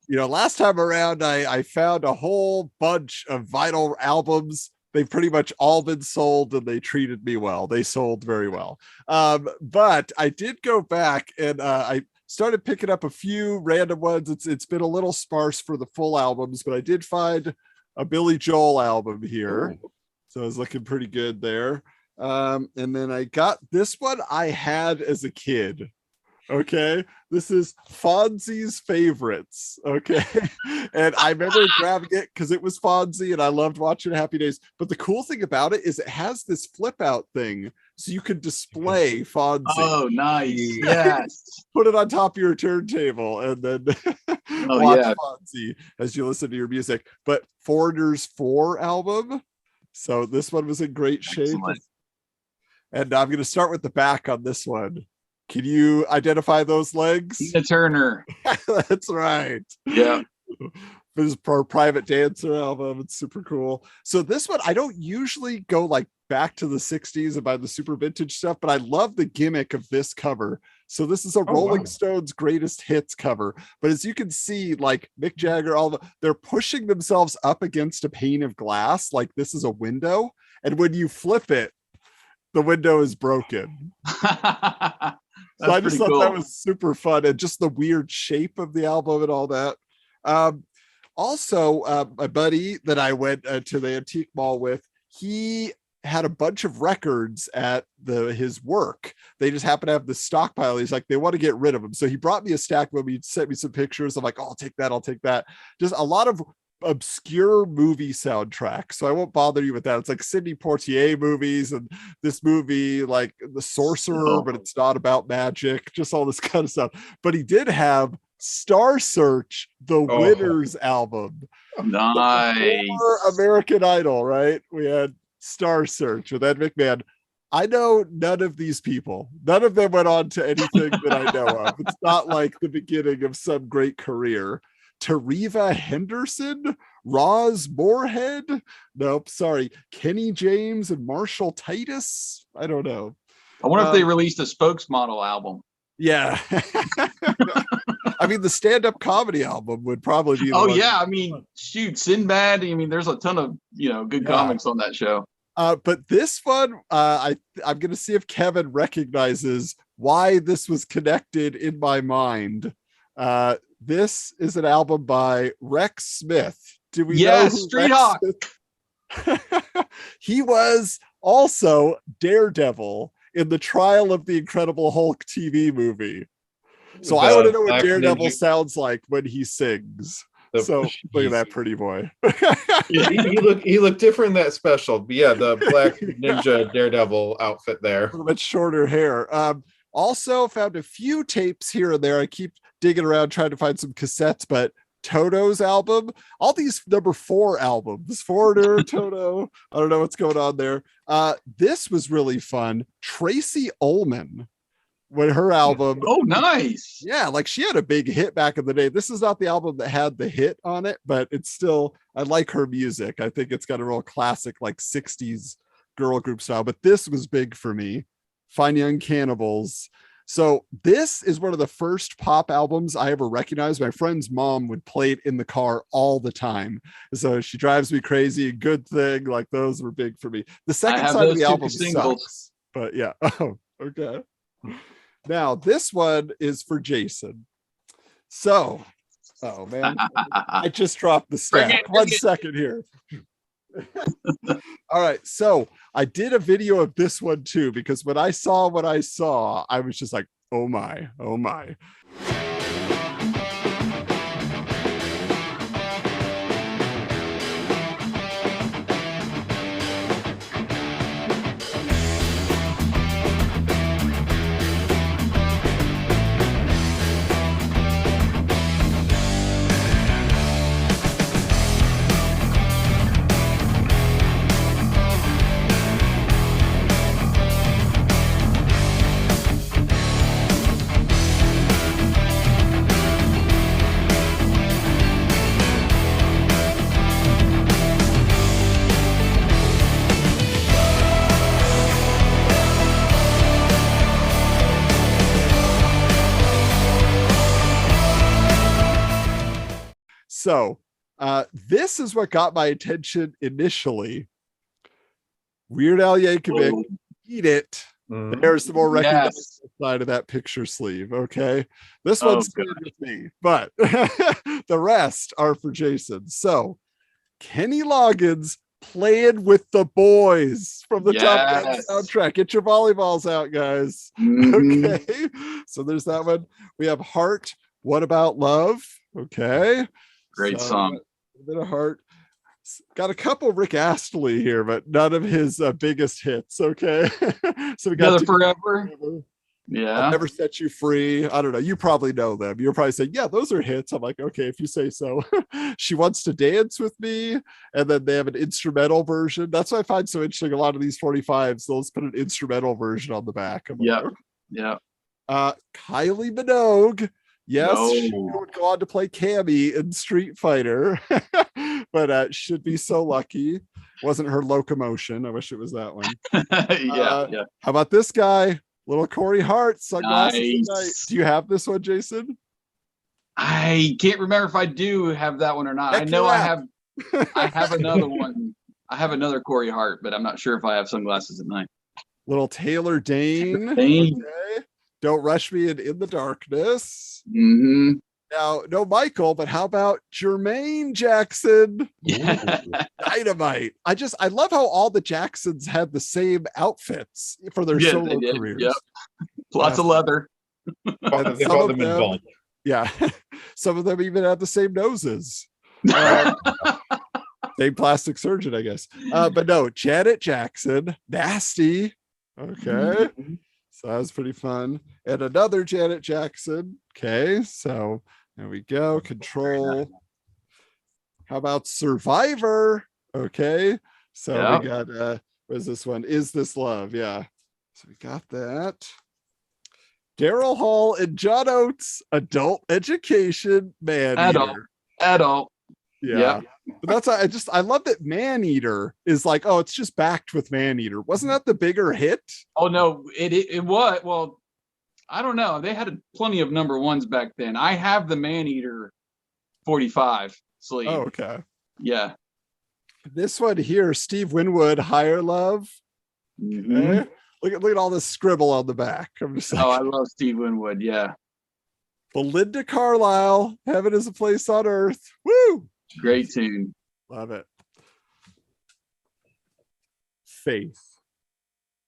Last time around, I found a whole bunch of vinyl albums. They've pretty much all been sold, and they treated me well. They sold very well. But I did go back, and I started picking up a few random ones. It's been a little sparse for the full albums, but I did find a Billy Joel album here. Ooh. So I was looking pretty good there. And then I got this one I had as a kid. Okay, this is Fonzie's Favorites. Okay, and I remember grabbing it because it was Fonzie and I loved watching Happy Days. But the cool thing about it is it has this flip out thing, so you can display Fonzie. Oh, nice! Yes, put it on top of your turntable and then watch Fonzie as you listen to your music. But Foreigners 4 album, so this one was in great shape. And I'm going to start with the back on this one. Can you identify those legs? Tina Turner. That's right. Yeah. This is our Private Dancer album. It's super cool. So this one, I don't usually go like back to the 60s and buy the super vintage stuff, but I love the gimmick of this cover. So this is a Rolling Stones greatest hits cover. But as you can see, like Mick Jagger, they're pushing themselves up against a pane of glass. Like this is a window. And when you flip it, the window is broken. So I just thought that was super fun, and just the weird shape of the album and all that. Also, my buddy that I went to the antique mall with, he had a bunch of records at his work. They just happen to have the stockpile. He's like, they want to get rid of them. So he brought me a stack of them. He sent me some pictures. I'm like, oh, I'll take that. Just a lot of obscure movie soundtrack, so I won't bother you with that. It's like Sidney Poitier movies and this movie like The Sorcerer, but it's not about magic, just all this kind of stuff. But he did have Star Search, the Winners album. Nice. American Idol, right? We had Star Search with Ed McMahon. I know none of these people. None of them went on to anything that I know of. It's not like the beginning of some great career. Tariva Henderson, Roz Moorhead, nope, sorry, Kenny James and Marshall Titus. I don't know. I wonder if they released a spokesmodel album. Yeah. I mean, the stand-up comedy album would probably be. I mean, shoot, Sinbad. I mean, there's a ton of good comics on that show. But this one, I'm going to see if Kevin recognizes why this was connected in my mind. This is an album by Rex Smith. Do we know who Street Hawk? He was also Daredevil in the Trial of the Incredible Hulk TV movie. So I want to know what Daredevil sounds like when he sings. So look at that pretty boy. he looked different in that special. But yeah, the black ninja Daredevil outfit there. A little bit shorter hair. Also found a few tapes here and there. I keep digging around trying to find some cassettes, but Toto's album, all these number 4 albums, Foreigner, Toto, I don't know what's going on there. This was really fun. Tracy Ullman, when her album. Oh, nice. Yeah, like she had a big hit back in the day. This is not the album that had the hit on it, but it's still, I like her music. I think it's got a real classic like 60s girl group style, but this was big for me. Fine Young Cannibals. So this is one of the first pop albums I ever recognized. My friend's mom would play it in the car all the time. So She Drives Me Crazy, Good Thing, like those were big for me. The second side of the album sucks, but yeah. Oh, okay. Now this one is for Jason. So, oh man, I just dropped the stack. 1 second here. All right, so I did a video of this one too, because when I saw what I saw, I was just like, oh my, oh my. So this is what got my attention initially. Weird Al Yankovic, Eat It. There's the more recognizable side of that picture sleeve. Okay, this one's good with me, but the rest are for Jason. So Kenny Loggins playing with the boys from the Top Gun soundtrack. Get your volleyballs out, guys. Okay, so there's that one. We have Heart. What About Love? Okay. Great song. A bit of Heart. Got a couple Rick Astley here, but none of his biggest hits. Okay. So we got Forever. Yeah. I'll Never Set You Free. I don't know. You probably know them. You're probably saying, yeah, those are hits. I'm like, okay, if you say so. She Wants to Dance with Me. And then they have an instrumental version. That's what I find so interesting. A lot of these 45s, they'll just put an instrumental version on the back. Yeah. Yeah. Kylie Minogue. Yes, No. she would go on to play Cammy in Street Fighter, but Should Be So Lucky. Wasn't her Locomotion. I wish it was that one. Yeah. How about this guy? Little Corey Hart, Sunglasses at Night. Do you have this one, Jason? I can't remember if I do have that one or not. I know I have another one. I have another Corey Hart, but I'm not sure if I have Sunglasses at Night. Little Taylor Dane. Okay. Don't Rush Me in the Darkness. Mm-hmm. Now, no Michael, but how about Jermaine Jackson? Yeah. Dynamite. I love how all the Jacksons had the same outfits for their solo careers. Yep. Lots of leather. They call them involved. Yeah. Some of them even had the same noses. Same plastic surgeon, I guess. But no, Janet Jackson, Nasty. Okay. Mm-hmm. So that was pretty fun. And another Janet Jackson. Okay, so there we go. Control. How about Survivor? Okay, so we got what is this one? Is This Love? Yeah. So we got that. Daryl Hall and John Oates, Adult Education, Man Eater. Adult. Yeah. But that's I love that Man Eater is like, oh, it's just backed with Man Eater. Wasn't that the bigger hit? Oh no, it was. Well, I don't know. They had plenty of number ones back then. I have the Man Eater 45 sleeve. Oh, okay. Yeah. This one here, Steve Winwood, Higher Love. Mm-hmm. Okay. Look at all this scribble on the back. I'm just like, I love Steve Winwood. Yeah. Belinda Carlisle, Heaven Is a Place on Earth. Woo! Great tune. Love it. Faith.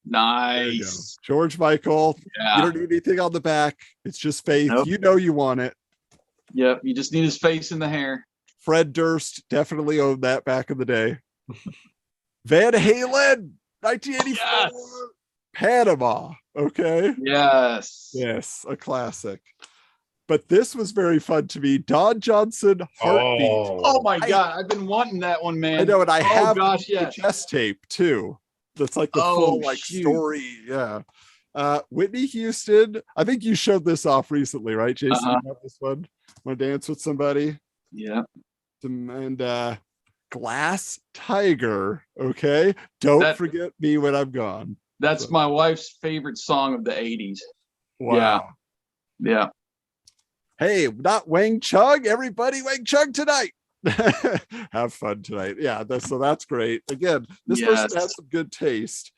Nice. George Michael. Yeah. You don't need anything on the back. It's just Faith. Nope. You know you want it. Yep. You just need his face in the hair. Fred Durst definitely owned that back in the day. Van Halen, 1984. Yes. Panama. Okay. Yes. Yes, a classic. But this was very fun to me. Don Johnson, Heartbeat. Oh my God. I've been wanting that one, man. I know, and I have yes. chest tape too. That's like the full story. Yeah. Whitney Houston. I think you showed this off recently, right, Jason? You have this one. Want to dance with somebody? Yeah. And Glass Tiger. Okay. Don't forget me when I'm gone. That's my wife's favorite song of the 80s. Wow. Yeah. Hey, not Wang Chung. Everybody, Wang Chung tonight. Have fun tonight. Yeah, that's great. Again, this person has some good taste.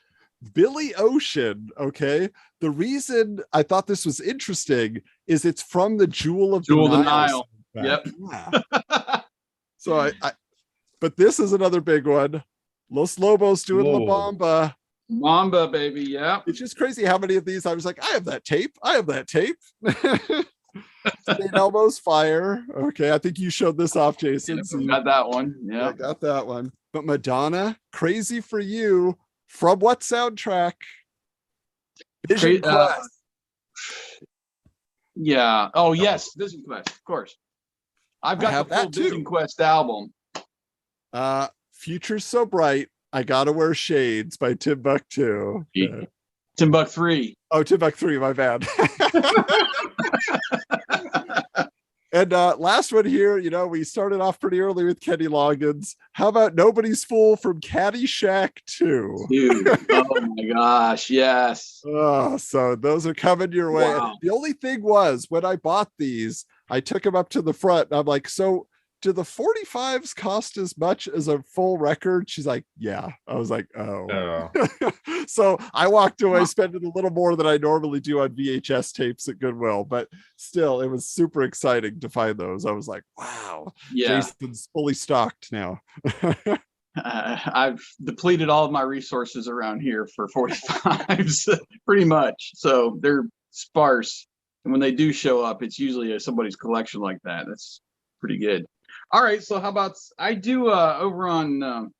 Billy Ocean. Okay. The reason I thought this was interesting is it's from the Jewel of the Nile. Yep. Yeah. So but this is another big one. Los Lobos doing La Bamba. Mamba, baby. Yeah. It's just crazy how many of these I was like, I have that tape. St. Elmo's Fire. Okay, I think you showed this off, Jason. So got that one. Yeah, I got that one. But Madonna, Crazy for You, from what soundtrack? Vision Quest. Yeah. Oh yes, Vision Quest, of course. I've got the full Vision Quest album. Future's So Bright, I Gotta Wear Shades by Timbuktu. Timbuk3. Oh, Timbuk3, my bad. And last one here, we started off pretty early with Kenny Loggins. How about Nobody's Fool from Caddyshack 2? Dude, oh my gosh, yes. Oh, so those are coming your way. Wow. The only thing was, when I bought these, I took them up to the front. And I'm like, so do the 45s cost as much as a full record? She's like, yeah. I was like, oh. So I walked away spending a little more than I normally do on VHS tapes at Goodwill, but still, it was super exciting to find those. I was like, wow, yeah. Jason's fully stocked now. I've depleted all of my resources around here for 45s, pretty much. So they're sparse. And when they do show up, it's usually somebody's collection like that. That's pretty good. All right, so how about I do over on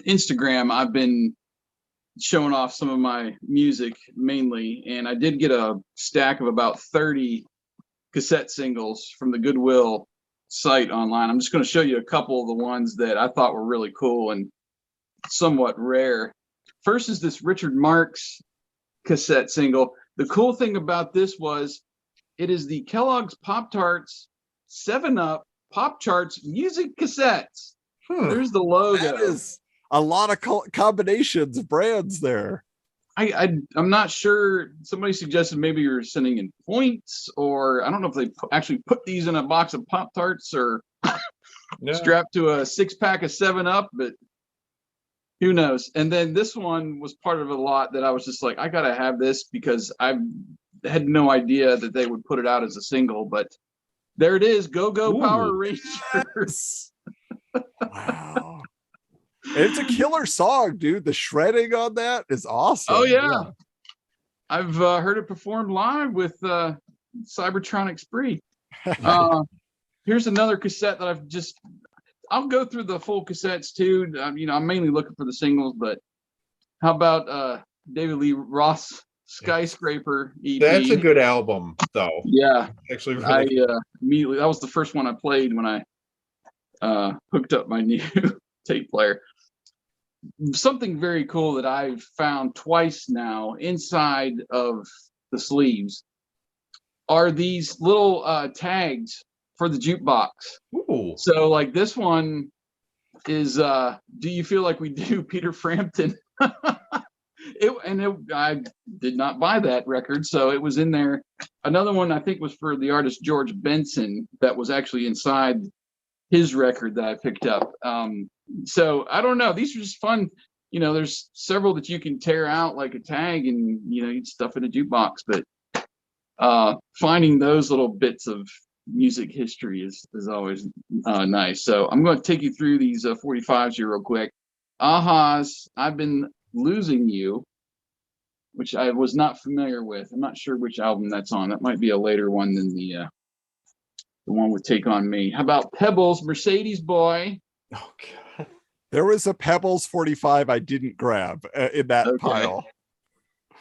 Instagram, I've been showing off some of my music mainly, and I did get a stack of about 30 cassette singles from the Goodwill site online. I'm just going to show you a couple of the ones that I thought were really cool and somewhat rare. First is this Richard Marx cassette single. The cool thing about this was it is the Kellogg's Pop-Tarts 7-Up Pop Charts music cassettes. There's the logo. That is a lot of combinations of brands there. I'm not sure. Somebody suggested maybe you're sending in points, or I don't know if they actually put these in a box of Pop Tarts or strapped to a 6-pack of 7-Up, but who knows? And then this one was part of a lot that I was just like, I gotta have this because I had no idea that they would put it out as a single, but there it is. Go Power Rangers. Wow. It's a killer song, dude. The shredding on that is awesome. Oh yeah. I've heard it performed live with Cybertronic Spree. Here's another cassette that I'll go through the full cassettes too. I'm mainly looking for the singles, but how about David Lee Roth Skyscraper EP? That's a good album, though. Yeah, actually, really immediately that was the first one I played when I hooked up my new tape player. Something very cool that I've found twice now inside of the sleeves are these little tags for the jukebox. Ooh. So like this one is Do You Feel Like We Do, Peter Frampton. I did not buy that record, so it was in there. Another one I think was for the artist George Benson that was actually inside his record that I picked up. So I don't know. These are just fun. There's several that you can tear out like a tag and you'd stuff in a jukebox. But finding those little bits of music history is always nice. So I'm going to take you through these 45s here real quick. Aha's I've Been Losing You, which I was not familiar with. I'm not sure which album that's on. That might be a later one than the one with Take On Me. How about Pebbles, Mercedes Boy? Oh God, there was a Pebbles 45 I didn't grab in that pile.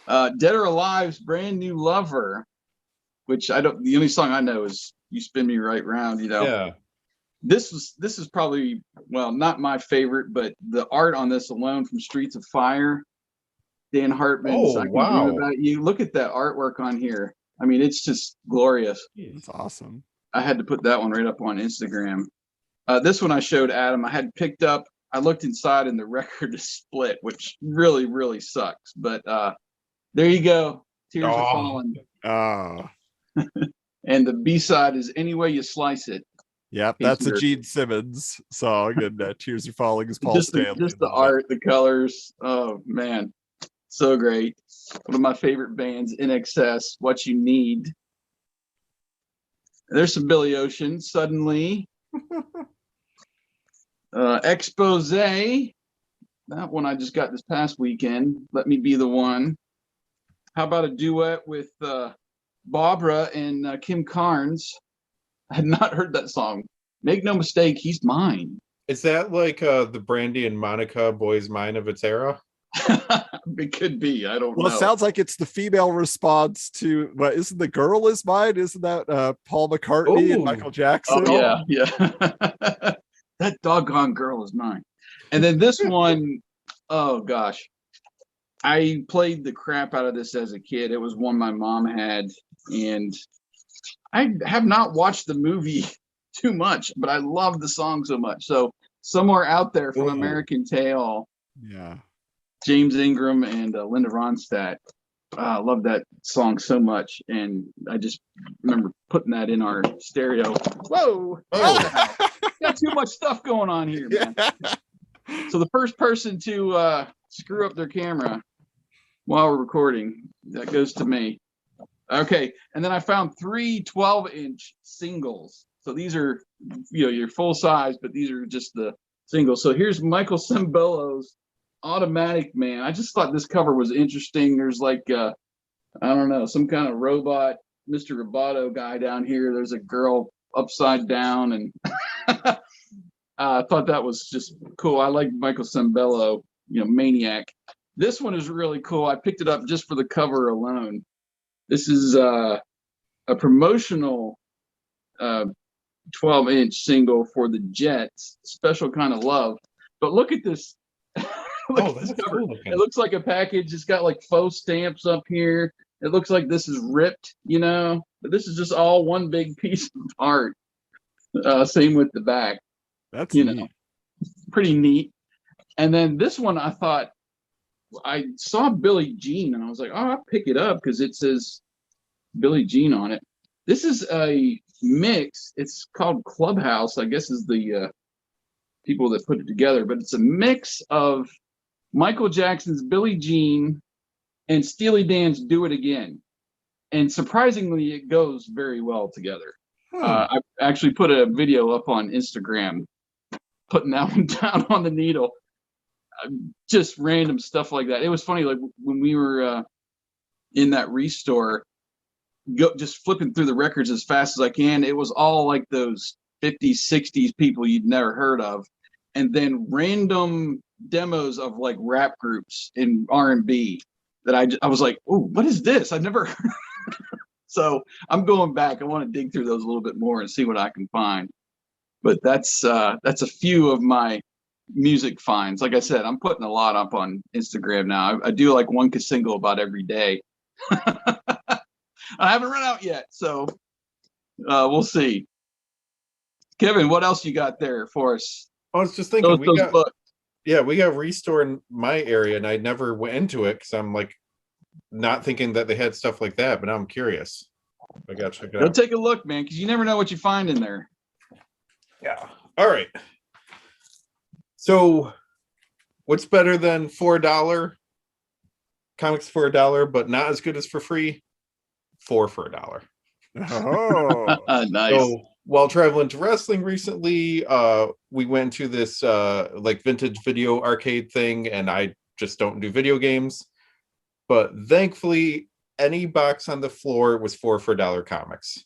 Dead or Alive's Brand New Lover, which the only song I know is You Spin Me Right Round. Yeah. This is probably, well, not my favorite, but the art on this alone from Streets of Fire, Dan Hartman's I Can Dream About You. Look at that artwork on here. I mean, it's just glorious. It's awesome. I had to put that one right up on Instagram. This one I showed Adam. I had picked up. I looked inside and the record is split, which really, really sucks. But there you go. Tears Are Falling. Oh. And the B-side is Any Way You Slice It. Yep, that's a Gene Simmons song, and Tears Are Falling is Paul Stanley. Just the art, the colors. Oh man, So great. One of my favorite bands, In Excess, What You Need. There's some Billy Ocean, Suddenly. Expose. That one I just got this past weekend. Let Me Be the One. How about a duet with Barbara and Kim Carnes? I had not heard that song. Make no mistake, he's mine. Is that like the Brandy and Monica Boys Mine of its era? It could be. I don't know. Well, it sounds like it's the female response to what isn't the girl is mine? Isn't that Paul McCartney and Michael Jackson? Oh, yeah. That doggone girl is mine. And then this one, oh gosh. I played the crap out of this as a kid. It was one my mom had, and I have not watched the movie too much, but I love the song so much. So Somewhere Out There from American Tail. Yeah. James Ingram and Linda Ronstadt. I love that song so much, and I just remember putting that in our stereo. Whoa! Got too much stuff going on here, man. So the first person to screw up their camera while we're recording, that goes to me. Okay, and then I found 3 12-inch singles. So these are, your full size, but these are just the singles. So here's Michael Sembello's Automatic Man. I just thought this cover was interesting. There's like I don't know, some kind of robot Mr. Roboto guy down here. There's a girl upside down, and I thought that was just cool. I like Michael Sembello, Maniac. This one is really cool. I picked it up just for the cover alone. This is a promotional 12-inch single for the Jets, Special Kind of Love. But look at this. That's cool looking. It looks like a package. It's got like faux stamps up here. It looks like this is ripped, but this is just all one big piece of art. Same with the back. That's neat. Pretty neat. And then this one, I thought, I saw Billie Jean, and I was like, I'll pick it up because it says Billie Jean on it. This is a mix. It's called Clubhouse, I guess is the people that put it together, but it's a mix of Michael Jackson's Billie Jean and Steely Dan's Do It Again. And surprisingly, it goes very well together. I actually put a video up on Instagram, putting that one down on the needle. Just random stuff like that. It was funny, like when we were in that restore, just flipping through the records as fast as I can. It was all like those 50s, 60s people you'd never heard of. And then random demos of like rap groups in R&B that I was like, oh, what is this? I've never heard. So I'm going back. I want to dig through those a little bit more and see what I can find. But that's a few of my music finds. Like I said, I'm putting a lot up on Instagram now. I do like one single about every day. I haven't run out yet, so we'll see. Kevin, what else you got there for us? I was just thinking, we got Restore in my area, and I never went into it because I'm like not thinking that they had stuff like that, but now I'm curious. I gotta check it out. Go take a look, man, because you never know what you find in there. Yeah. All right. So, what's better than $4 comics for $1, but not as good as for free? 4 for $1. Oh, nice. So, while traveling to wrestling recently, we went to this like vintage video arcade thing, and I just don't do video games. But thankfully, any box on the floor was 4 for $1 comics.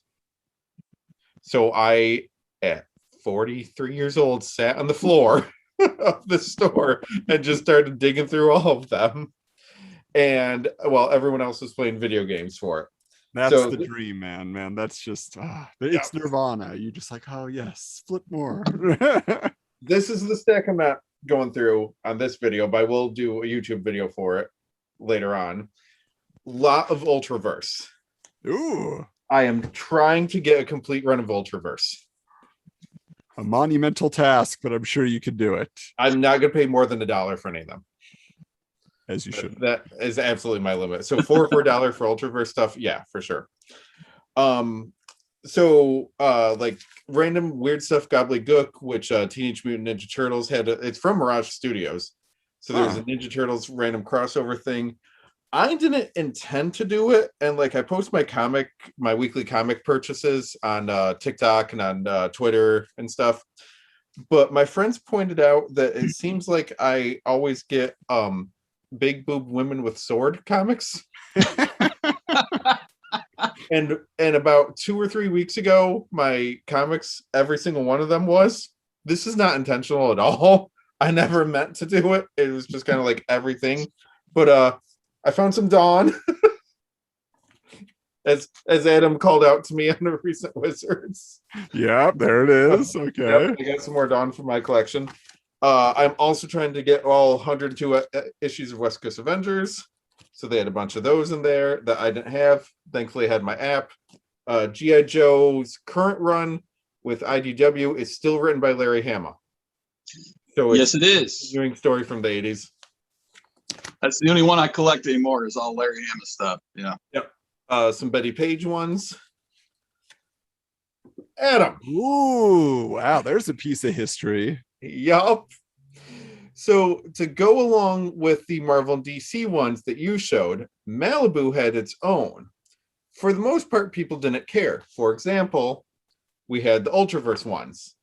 So I, at 43 years old, sat on the floor of the store and just started digging through all of them. And while everyone else was playing video games for it. That's the dream, man. That's just it's nirvana. You just like, oh yes, flip more. This is the stack I'm not going through on this video, but I will do a YouTube video for it later on. Lot of Ultraverse. Ooh. I am trying to get a complete run of Ultraverse. A monumental task, but I'm sure you can do it. I'm not going to pay more than $1 for any of them. As you should. That is absolutely my limit. So $4 for $1 for Ultraverse stuff, yeah, for sure. So like random weird stuff, Gobbledygook, which Teenage Mutant Ninja Turtles had. It's from Mirage Studios, so there's a Ninja Turtles random crossover thing. I didn't intend to do it, and like I post my weekly comic purchases on TikTok and on Twitter and stuff. But my friends pointed out that it seems like I always get big boob women with sword comics. and about 2 or 3 weeks ago, my comics, every single one of them was. This is not intentional at all. I never meant to do it. It was just kind of like everything. But I found some Dawn. As Adam called out to me on a recent Wizards. Yeah, there it is. Okay. Yep, I got some more Dawn for my collection. I'm also trying to get all 102 issues of West Coast Avengers. So they had a bunch of those in there that I didn't have. Thankfully, I had my app. G.I. Joe's current run with IDW is still written by Larry Hama. So yes, it is. Doing story from the 80s. That's the only one I collect anymore is all Larry Hama stuff. Yeah. Yep. Some Betty Page ones. Adam. Ooh, wow, there's a piece of history. Yup. So to go along with the Marvel and DC ones that you showed, Malibu had its own. For the most part, people didn't care. For example, we had the Ultraverse ones.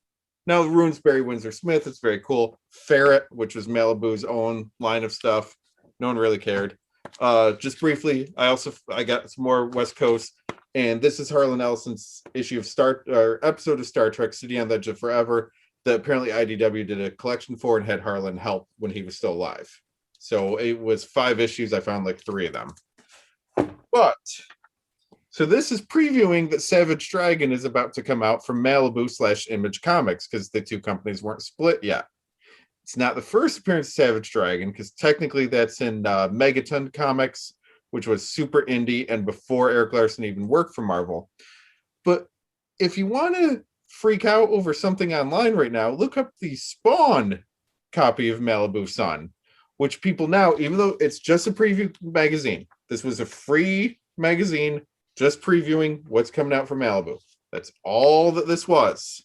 Now, Runesberry Windsor Smith, it's very cool. Ferret, which was Malibu's own line of stuff. No one really cared. Just briefly, I got some more West Coast, and this is Harlan Ellison's episode of Star Trek City on the Edge of Forever that apparently IDW did a collection for and had Harlan help when he was still alive. So it was 5 issues. I found like 3 of them. But so this is previewing that Savage Dragon is about to come out from Malibu / Image Comics because the two companies weren't split yet. It's not the first appearance of Savage Dragon because technically that's in Megaton Comics, which was super indie and before Eric Larson even worked for Marvel. But if you want to freak out over something online right now, look up the Spawn copy of Malibu Sun, which people now, even though it's just a preview magazine, this was a free magazine just previewing what's coming out from Malibu. That's all that this was.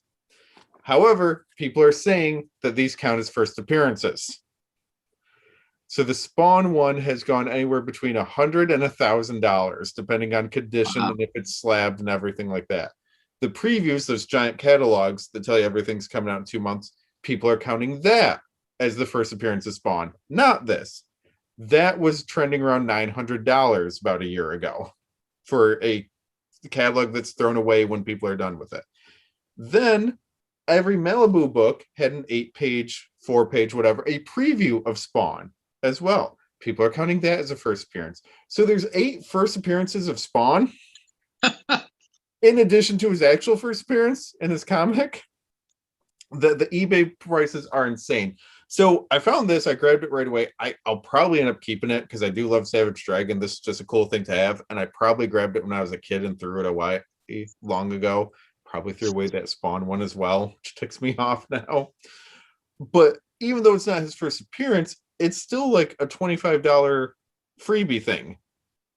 However, people are saying that these count as first appearances. So the Spawn one has gone anywhere between $100 and $1,000, depending on condition and if it's slabbed and everything like that. The previews, those giant catalogs that tell you everything's coming out in 2 months, people are counting that as the first appearance of Spawn, not this. That was trending around $900 about a year ago for a catalog that's thrown away when people are done with it. Then every Malibu book had an 8-page, 4-page, whatever, a preview of Spawn as well. People are counting that as a first appearance. So there's 8 first appearances of Spawn in addition to his actual first appearance in his comic. The eBay prices are insane. So I found this, I grabbed it right away. I'll probably end up keeping it because I do love Savage Dragon. This is just a cool thing to have. And I probably grabbed it when I was a kid and threw it away long ago. Probably threw away that Spawn one as well, which ticks me off now. But even though it's not his first appearance, it's still like a $25 freebie thing.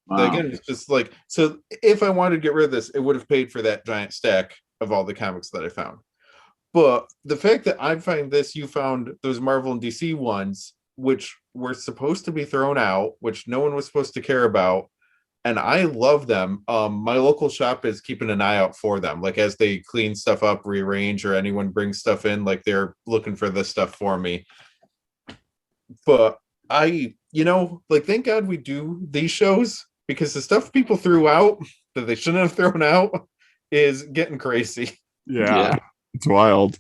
Wow. Again, it's just like, so if I wanted to get rid of this, it would have paid for that giant stack of all the comics that I found. But the fact that I find this, you found those Marvel and DC ones, which were supposed to be thrown out, which no one was supposed to care about, and I love them. My local shop is keeping an eye out for them. Like as they clean stuff up, rearrange, or anyone brings stuff in, like they're looking for this stuff for me. But thank God we do these shows because the stuff people threw out that they shouldn't have thrown out is getting crazy. Yeah. It's wild.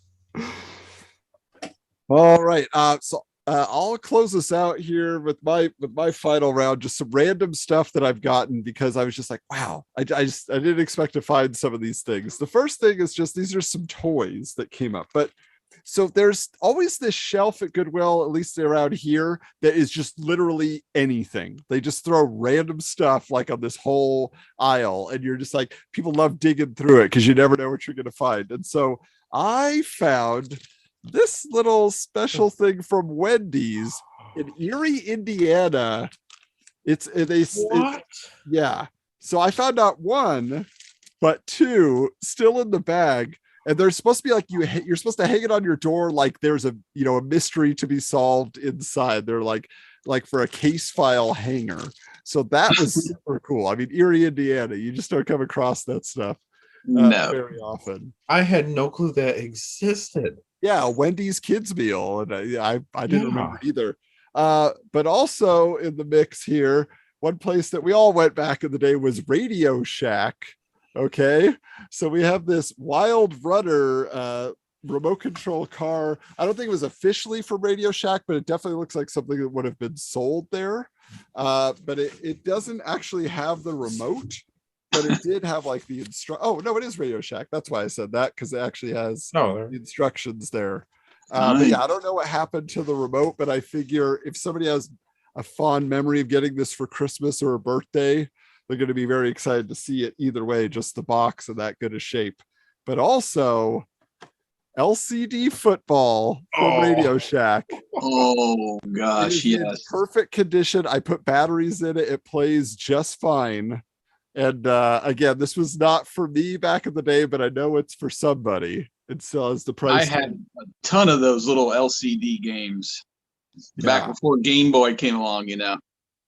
All right. So I'll close this out here with my final round, just some random stuff that I've gotten because I was just like, wow, I didn't expect to find some of these things. The first thing is just these are some toys that came up, but so there's always this shelf at Goodwill, at least around here, that is just literally anything. They just throw random stuff like on this whole aisle, and you're just like, people love digging through it because you never know what you're going to find. And so I found this little special thing from Wendy's in Erie, Indiana. Yeah. So I found not 1, but 2 still in the bag. And they're supposed to be like you're supposed to hang it on your door like there's a mystery to be solved inside. They're like like for a case file hanger. So that was super cool. I mean, Erie, Indiana, you just don't come across that stuff very often. I had no clue that existed. Yeah, Wendy's kids meal, and I didn't remember either. But also in the mix here, one place that we all went back in the day was Radio Shack. Okay, so we have this Wild Runner remote control car. I don't think it was officially from Radio Shack, but it definitely looks like something that would have been sold there. But it doesn't actually have the remote, but it did have like the oh no, it is Radio Shack. That's why I said that, because it actually has the instructions there. But yeah, I don't know what happened to the remote, but I figure if somebody has a fond memory of getting this for Christmas or a birthday, they're going to be very excited to see it either way, just the box in that good a shape. But also LCD football from Radio Shack. Oh gosh, yes. Perfect condition. I put batteries in it. It plays just fine. And again, this was not for me back in the day, but I know it's for somebody. And so as the price. I had a ton of those little LCD games back before Game Boy came along, you know.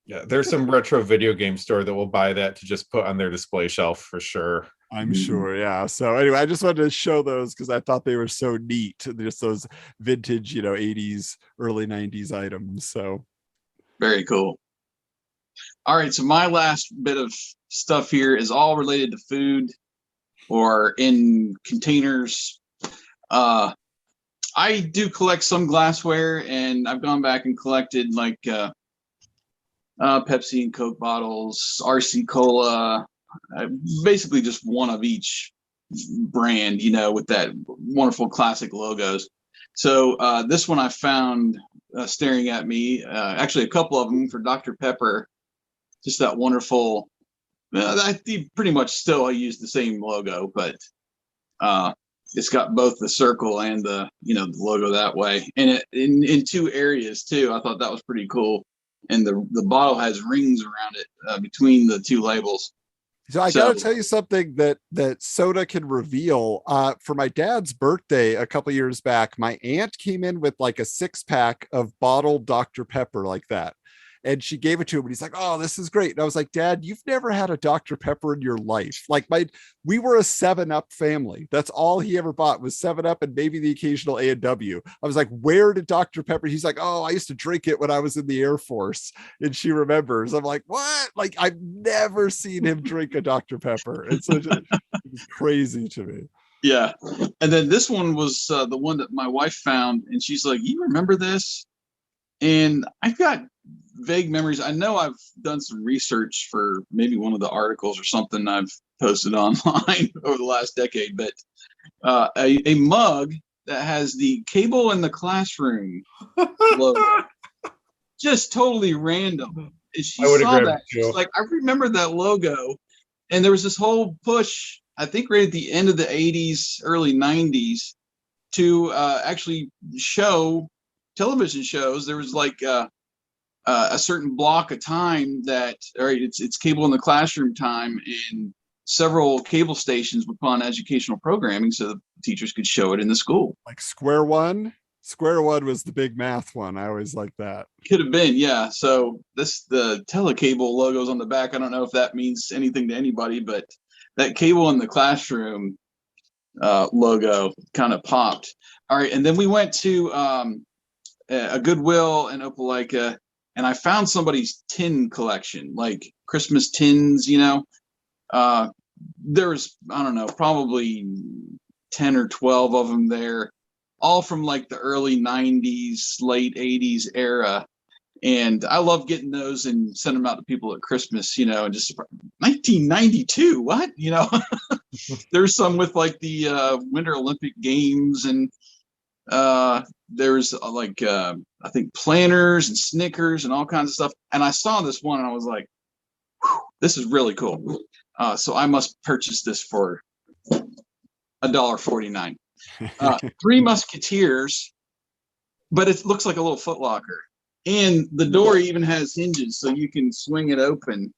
Yeah, there's some retro video game store that will buy that to just put on their display shelf for sure. I'm sure, yeah. So anyway, I just wanted to show those because I thought they were so neat. Just those vintage, 80s, early 90s items. So very cool. All right, so my last bit of stuff here is all related to food or in containers. I do collect some glassware, and I've gone back and collected like Pepsi and Coke bottles, RC Cola, basically just one of each brand, with that wonderful classic logos. So this one I found staring at me, actually a couple of them for Dr. Pepper, just that wonderful, I pretty much still I use the same logo, but it's got both the circle and the logo that way, and it in two areas too. I thought that was pretty cool. And the bottle has rings around it between the two labels. So I got to tell you something that soda can reveal. For my dad's birthday a couple years back, my aunt came in with like a 6-pack of bottled Dr. Pepper like that. And she gave it to him, and he's like, "Oh, this is great." And I was like, "Dad, you've never had a Dr. Pepper in your life." Like we were a 7-Up family. That's all he ever bought was 7-Up and maybe the occasional A&W. I was like, "Where did Dr. Pepper?" He's like, "Oh, I used to drink it when I was in the Air Force." And she remembers. I'm like, "What?" Like I've never seen him drink a Dr. Pepper. It's crazy to me. Yeah. And then this one was the one that my wife found, and she's like, "You remember this?" And I've got vague memories. I know I've done some research for maybe one of the articles or something I've posted online over the last decade, but a mug that has the Cable in the Classroom logo. Just totally random. She saw that. She's like, "I remember that logo." And there was this whole push, I think right at the end of the 80s, early 90s, to actually show television shows. There was like a certain block of time that, all right, it's Cable in the Classroom time, and several cable stations would put on educational programming so the teachers could show it in the school. Like Square One. Square One was the big math one. I always liked that. Could have been, yeah. So the Telecable logo's on the back. I don't know if that means anything to anybody, but that Cable in the Classroom logo kind of popped. All right, and then we went to a Goodwill in Opelika, and I found somebody's tin collection, like Christmas tins, there was, I don't know, probably 10 or 12 of them there, all from like the early 90s, late 80s era. And I love getting those and send them out to people at Christmas, and just 1992, what? There's some with like the Winter Olympic Games, and there's like I think planners and Snickers and all kinds of stuff. And I saw this one and I was like, this is really cool. So I must purchase this for $1.49. Three Musketeers, but it looks like a little Foot Locker. And the door even has hinges so you can swing it open.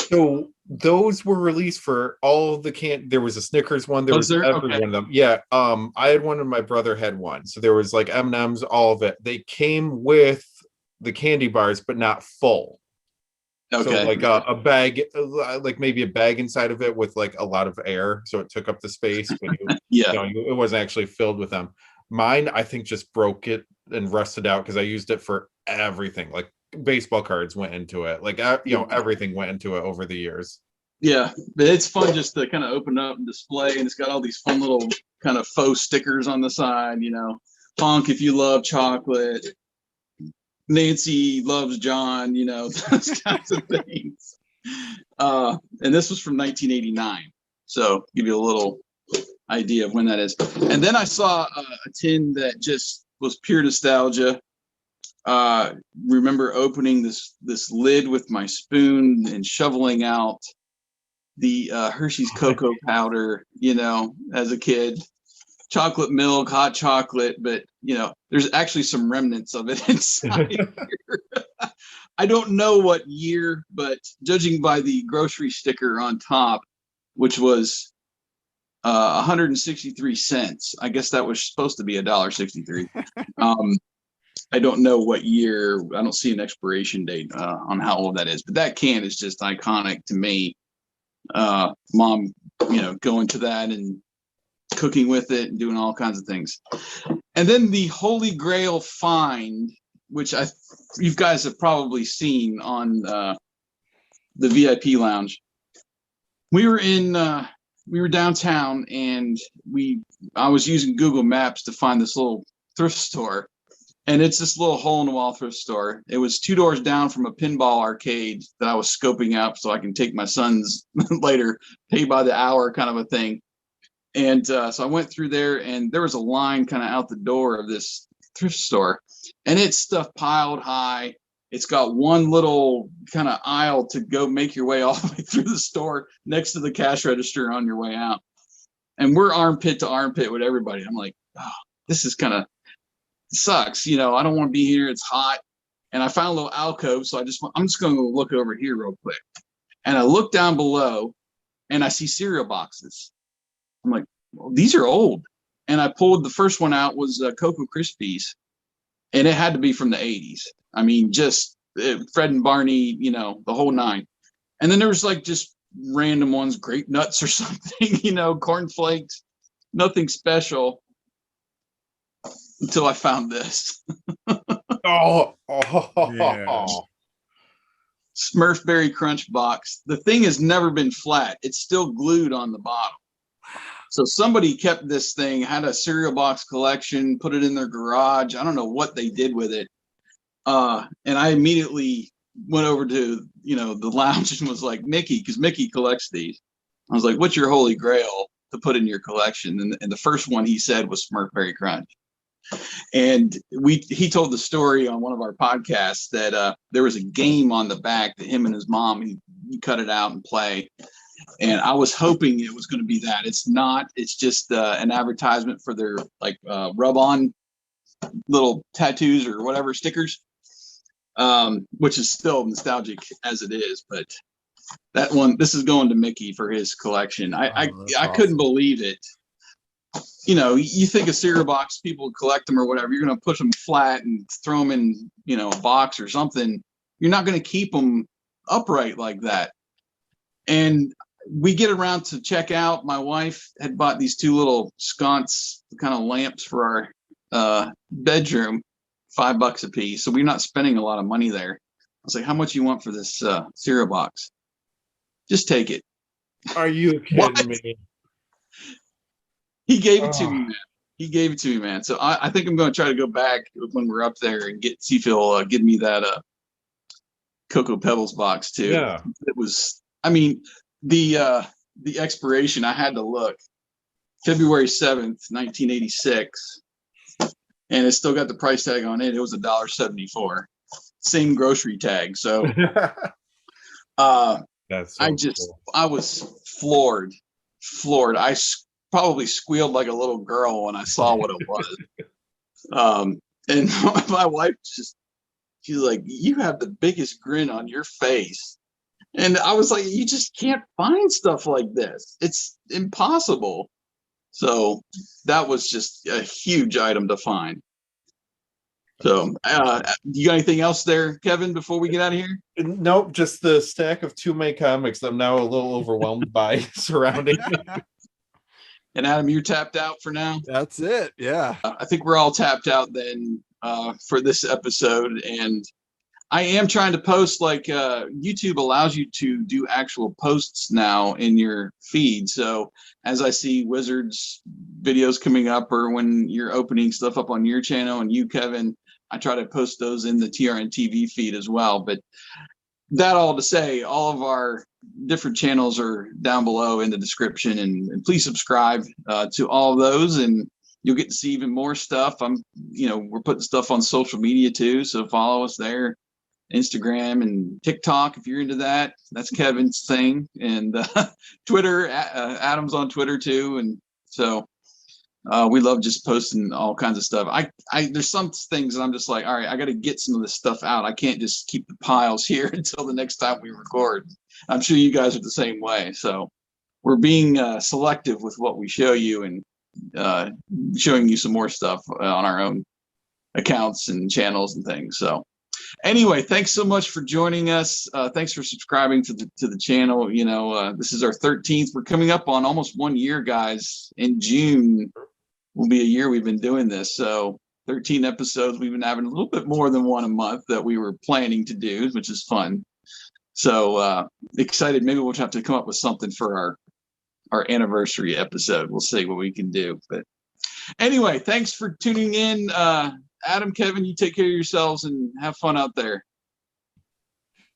So those were released for all of the there was a Snickers one. There was every one of them. Yeah. I had one and my brother had one. So there was like M&Ms, all of it. They came with the candy bars, but not full. Okay. So like a bag, like maybe a bag inside of it with like a lot of air, so it took up the space, but Yeah. it wasn't actually filled with them. Mine, I think, just broke it and rusted out because I used it for everything. Like baseball cards went into it, like everything went into it over the years. Yeah, but it's fun just to kind of open up and display, and it's got all these fun little kind of faux stickers on the side. Honk if you love chocolate. Nancy loves John, those kinds of things. And this was from 1989. So give you a little idea of when that is. And then I saw a tin that just was pure nostalgia. Remember opening this lid with my spoon and shoveling out the Hershey's cocoa powder, as a kid. Chocolate milk, hot chocolate, but there's actually some remnants of it inside here. I don't know what year, but judging by the grocery sticker on top, which was 163 cents, I guess that was supposed to be $1.63. I don't know what year. I don't see an expiration date on how old that is, but that can is just iconic to me. Mom, going to that and cooking with it and doing all kinds of things. And then the Holy Grail find, which you guys have probably seen on the VIP lounge. We were downtown, and I was using Google Maps to find this little thrift store, and it's this little hole in the wall thrift store. It was 2 doors down from a pinball arcade that I was scoping out so I can take my sons later, pay by the hour kind of a thing. And so I went through there, and there was a line kind of out the door of this thrift store, and it's stuff piled high. It's got one little kind of aisle to go make your way all the way through the store next to the cash register on your way out. And we're armpit to armpit with everybody. I'm like, oh, this is kind of sucks. I don't want to be here. It's hot. And I found a little alcove. So I'm just going to look over here real quick. And I look down below, and I see cereal boxes. I'm like, well, these are old. And I pulled the first one out was Cocoa Krispies, and it had to be from the 80s. I mean, just Fred and Barney, the whole nine. And then there was like just random ones, grape nuts or something, cornflakes, nothing special until I found this. Yeah. Smurf Berry Crunch box. The thing has never been flat. It's still glued on the bottom. So somebody kept this thing, had a cereal box collection, put it in their garage. I don't know what they did with it. And I immediately went over to, the lounge and was like, Mickey, because Mickey collects these. I was like, what's your holy grail to put in your collection? And the first one he said was Smurf Berry Crunch. And he told the story on one of our podcasts that there was a game on the back that him and his mom, he cut it out and play. And I was hoping it was going to be that. It's not. It's just an advertisement for their rub-on little tattoos or whatever stickers, which is still nostalgic as it is. But that one, this is going to Mickey for his collection. I couldn't believe it. You think of cereal box, people collect them or whatever. You're going to push them flat and throw them in, a box or something. You're not going to keep them upright like that. And we get around to check out. My wife had bought these 2 little sconce kind of lamps for our bedroom, $5 a piece. So we're not spending a lot of money there. I was like, how much you want for this cereal box? Just take it. Are you kidding me? He gave it to me, man. He gave it to me, man. So I think I'm going to try to go back when we're up there and see if he'll give me that Cocoa Pebbles box too. Yeah. It was, I mean, the expiration, I had to look. February 7th, 1986. And it still got the price tag on it. It was $1.74. Same grocery tag. So that's so cool. I was floored. I probably squealed like a little girl when I saw what it was. And my wife she's like, you have the biggest grin on your face. And I was like, you just can't find stuff like this. It's impossible. So that was just a huge item to find. So, you got anything else there, Kevin, before we get out of here? Nope, just the stack of 2May comics I'm now a little overwhelmed by surrounding me. And Adam, you're tapped out for now. That's it. Yeah. I think we're all tapped out then for this episode. And I am trying to post, like, YouTube allows you to do actual posts now in your feed. So as I see Wizards videos coming up, or when you're opening stuff up on your channel, and you, Kevin, I try to post those in the TRN TV feed as well. But that all to say, all of our different channels are down below in the description, and please subscribe to all of those, and you'll get to see even more stuff. We're putting stuff on social media too, so follow us there. Instagram and TikTok, if you're into that. That's Kevin's thing. And Twitter, Adam's on Twitter too. And so we love just posting all kinds of stuff. There's some things that I'm just like, all right, I got to get some of this stuff out. I can't just keep the piles here until the next time we record. I'm sure you guys are the same way. So we're being selective with what we show you, and showing you some more stuff on our own accounts and channels and things. So anyway, thanks so much for joining us. Thanks for subscribing to the channel. This is our 13th. We're coming up on almost 1 year, guys. In June will be a year we've been doing this. So 13 episodes. We've been having a little bit more than one a month that we were planning to do, which is fun. So excited. Maybe we'll have to come up with something for our anniversary episode. We'll see what we can do. But anyway, thanks for tuning in. Adam, Kevin, you take care of yourselves and have fun out there.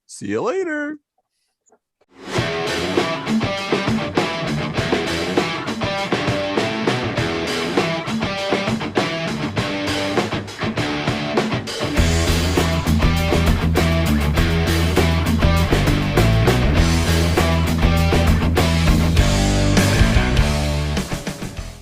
See you later.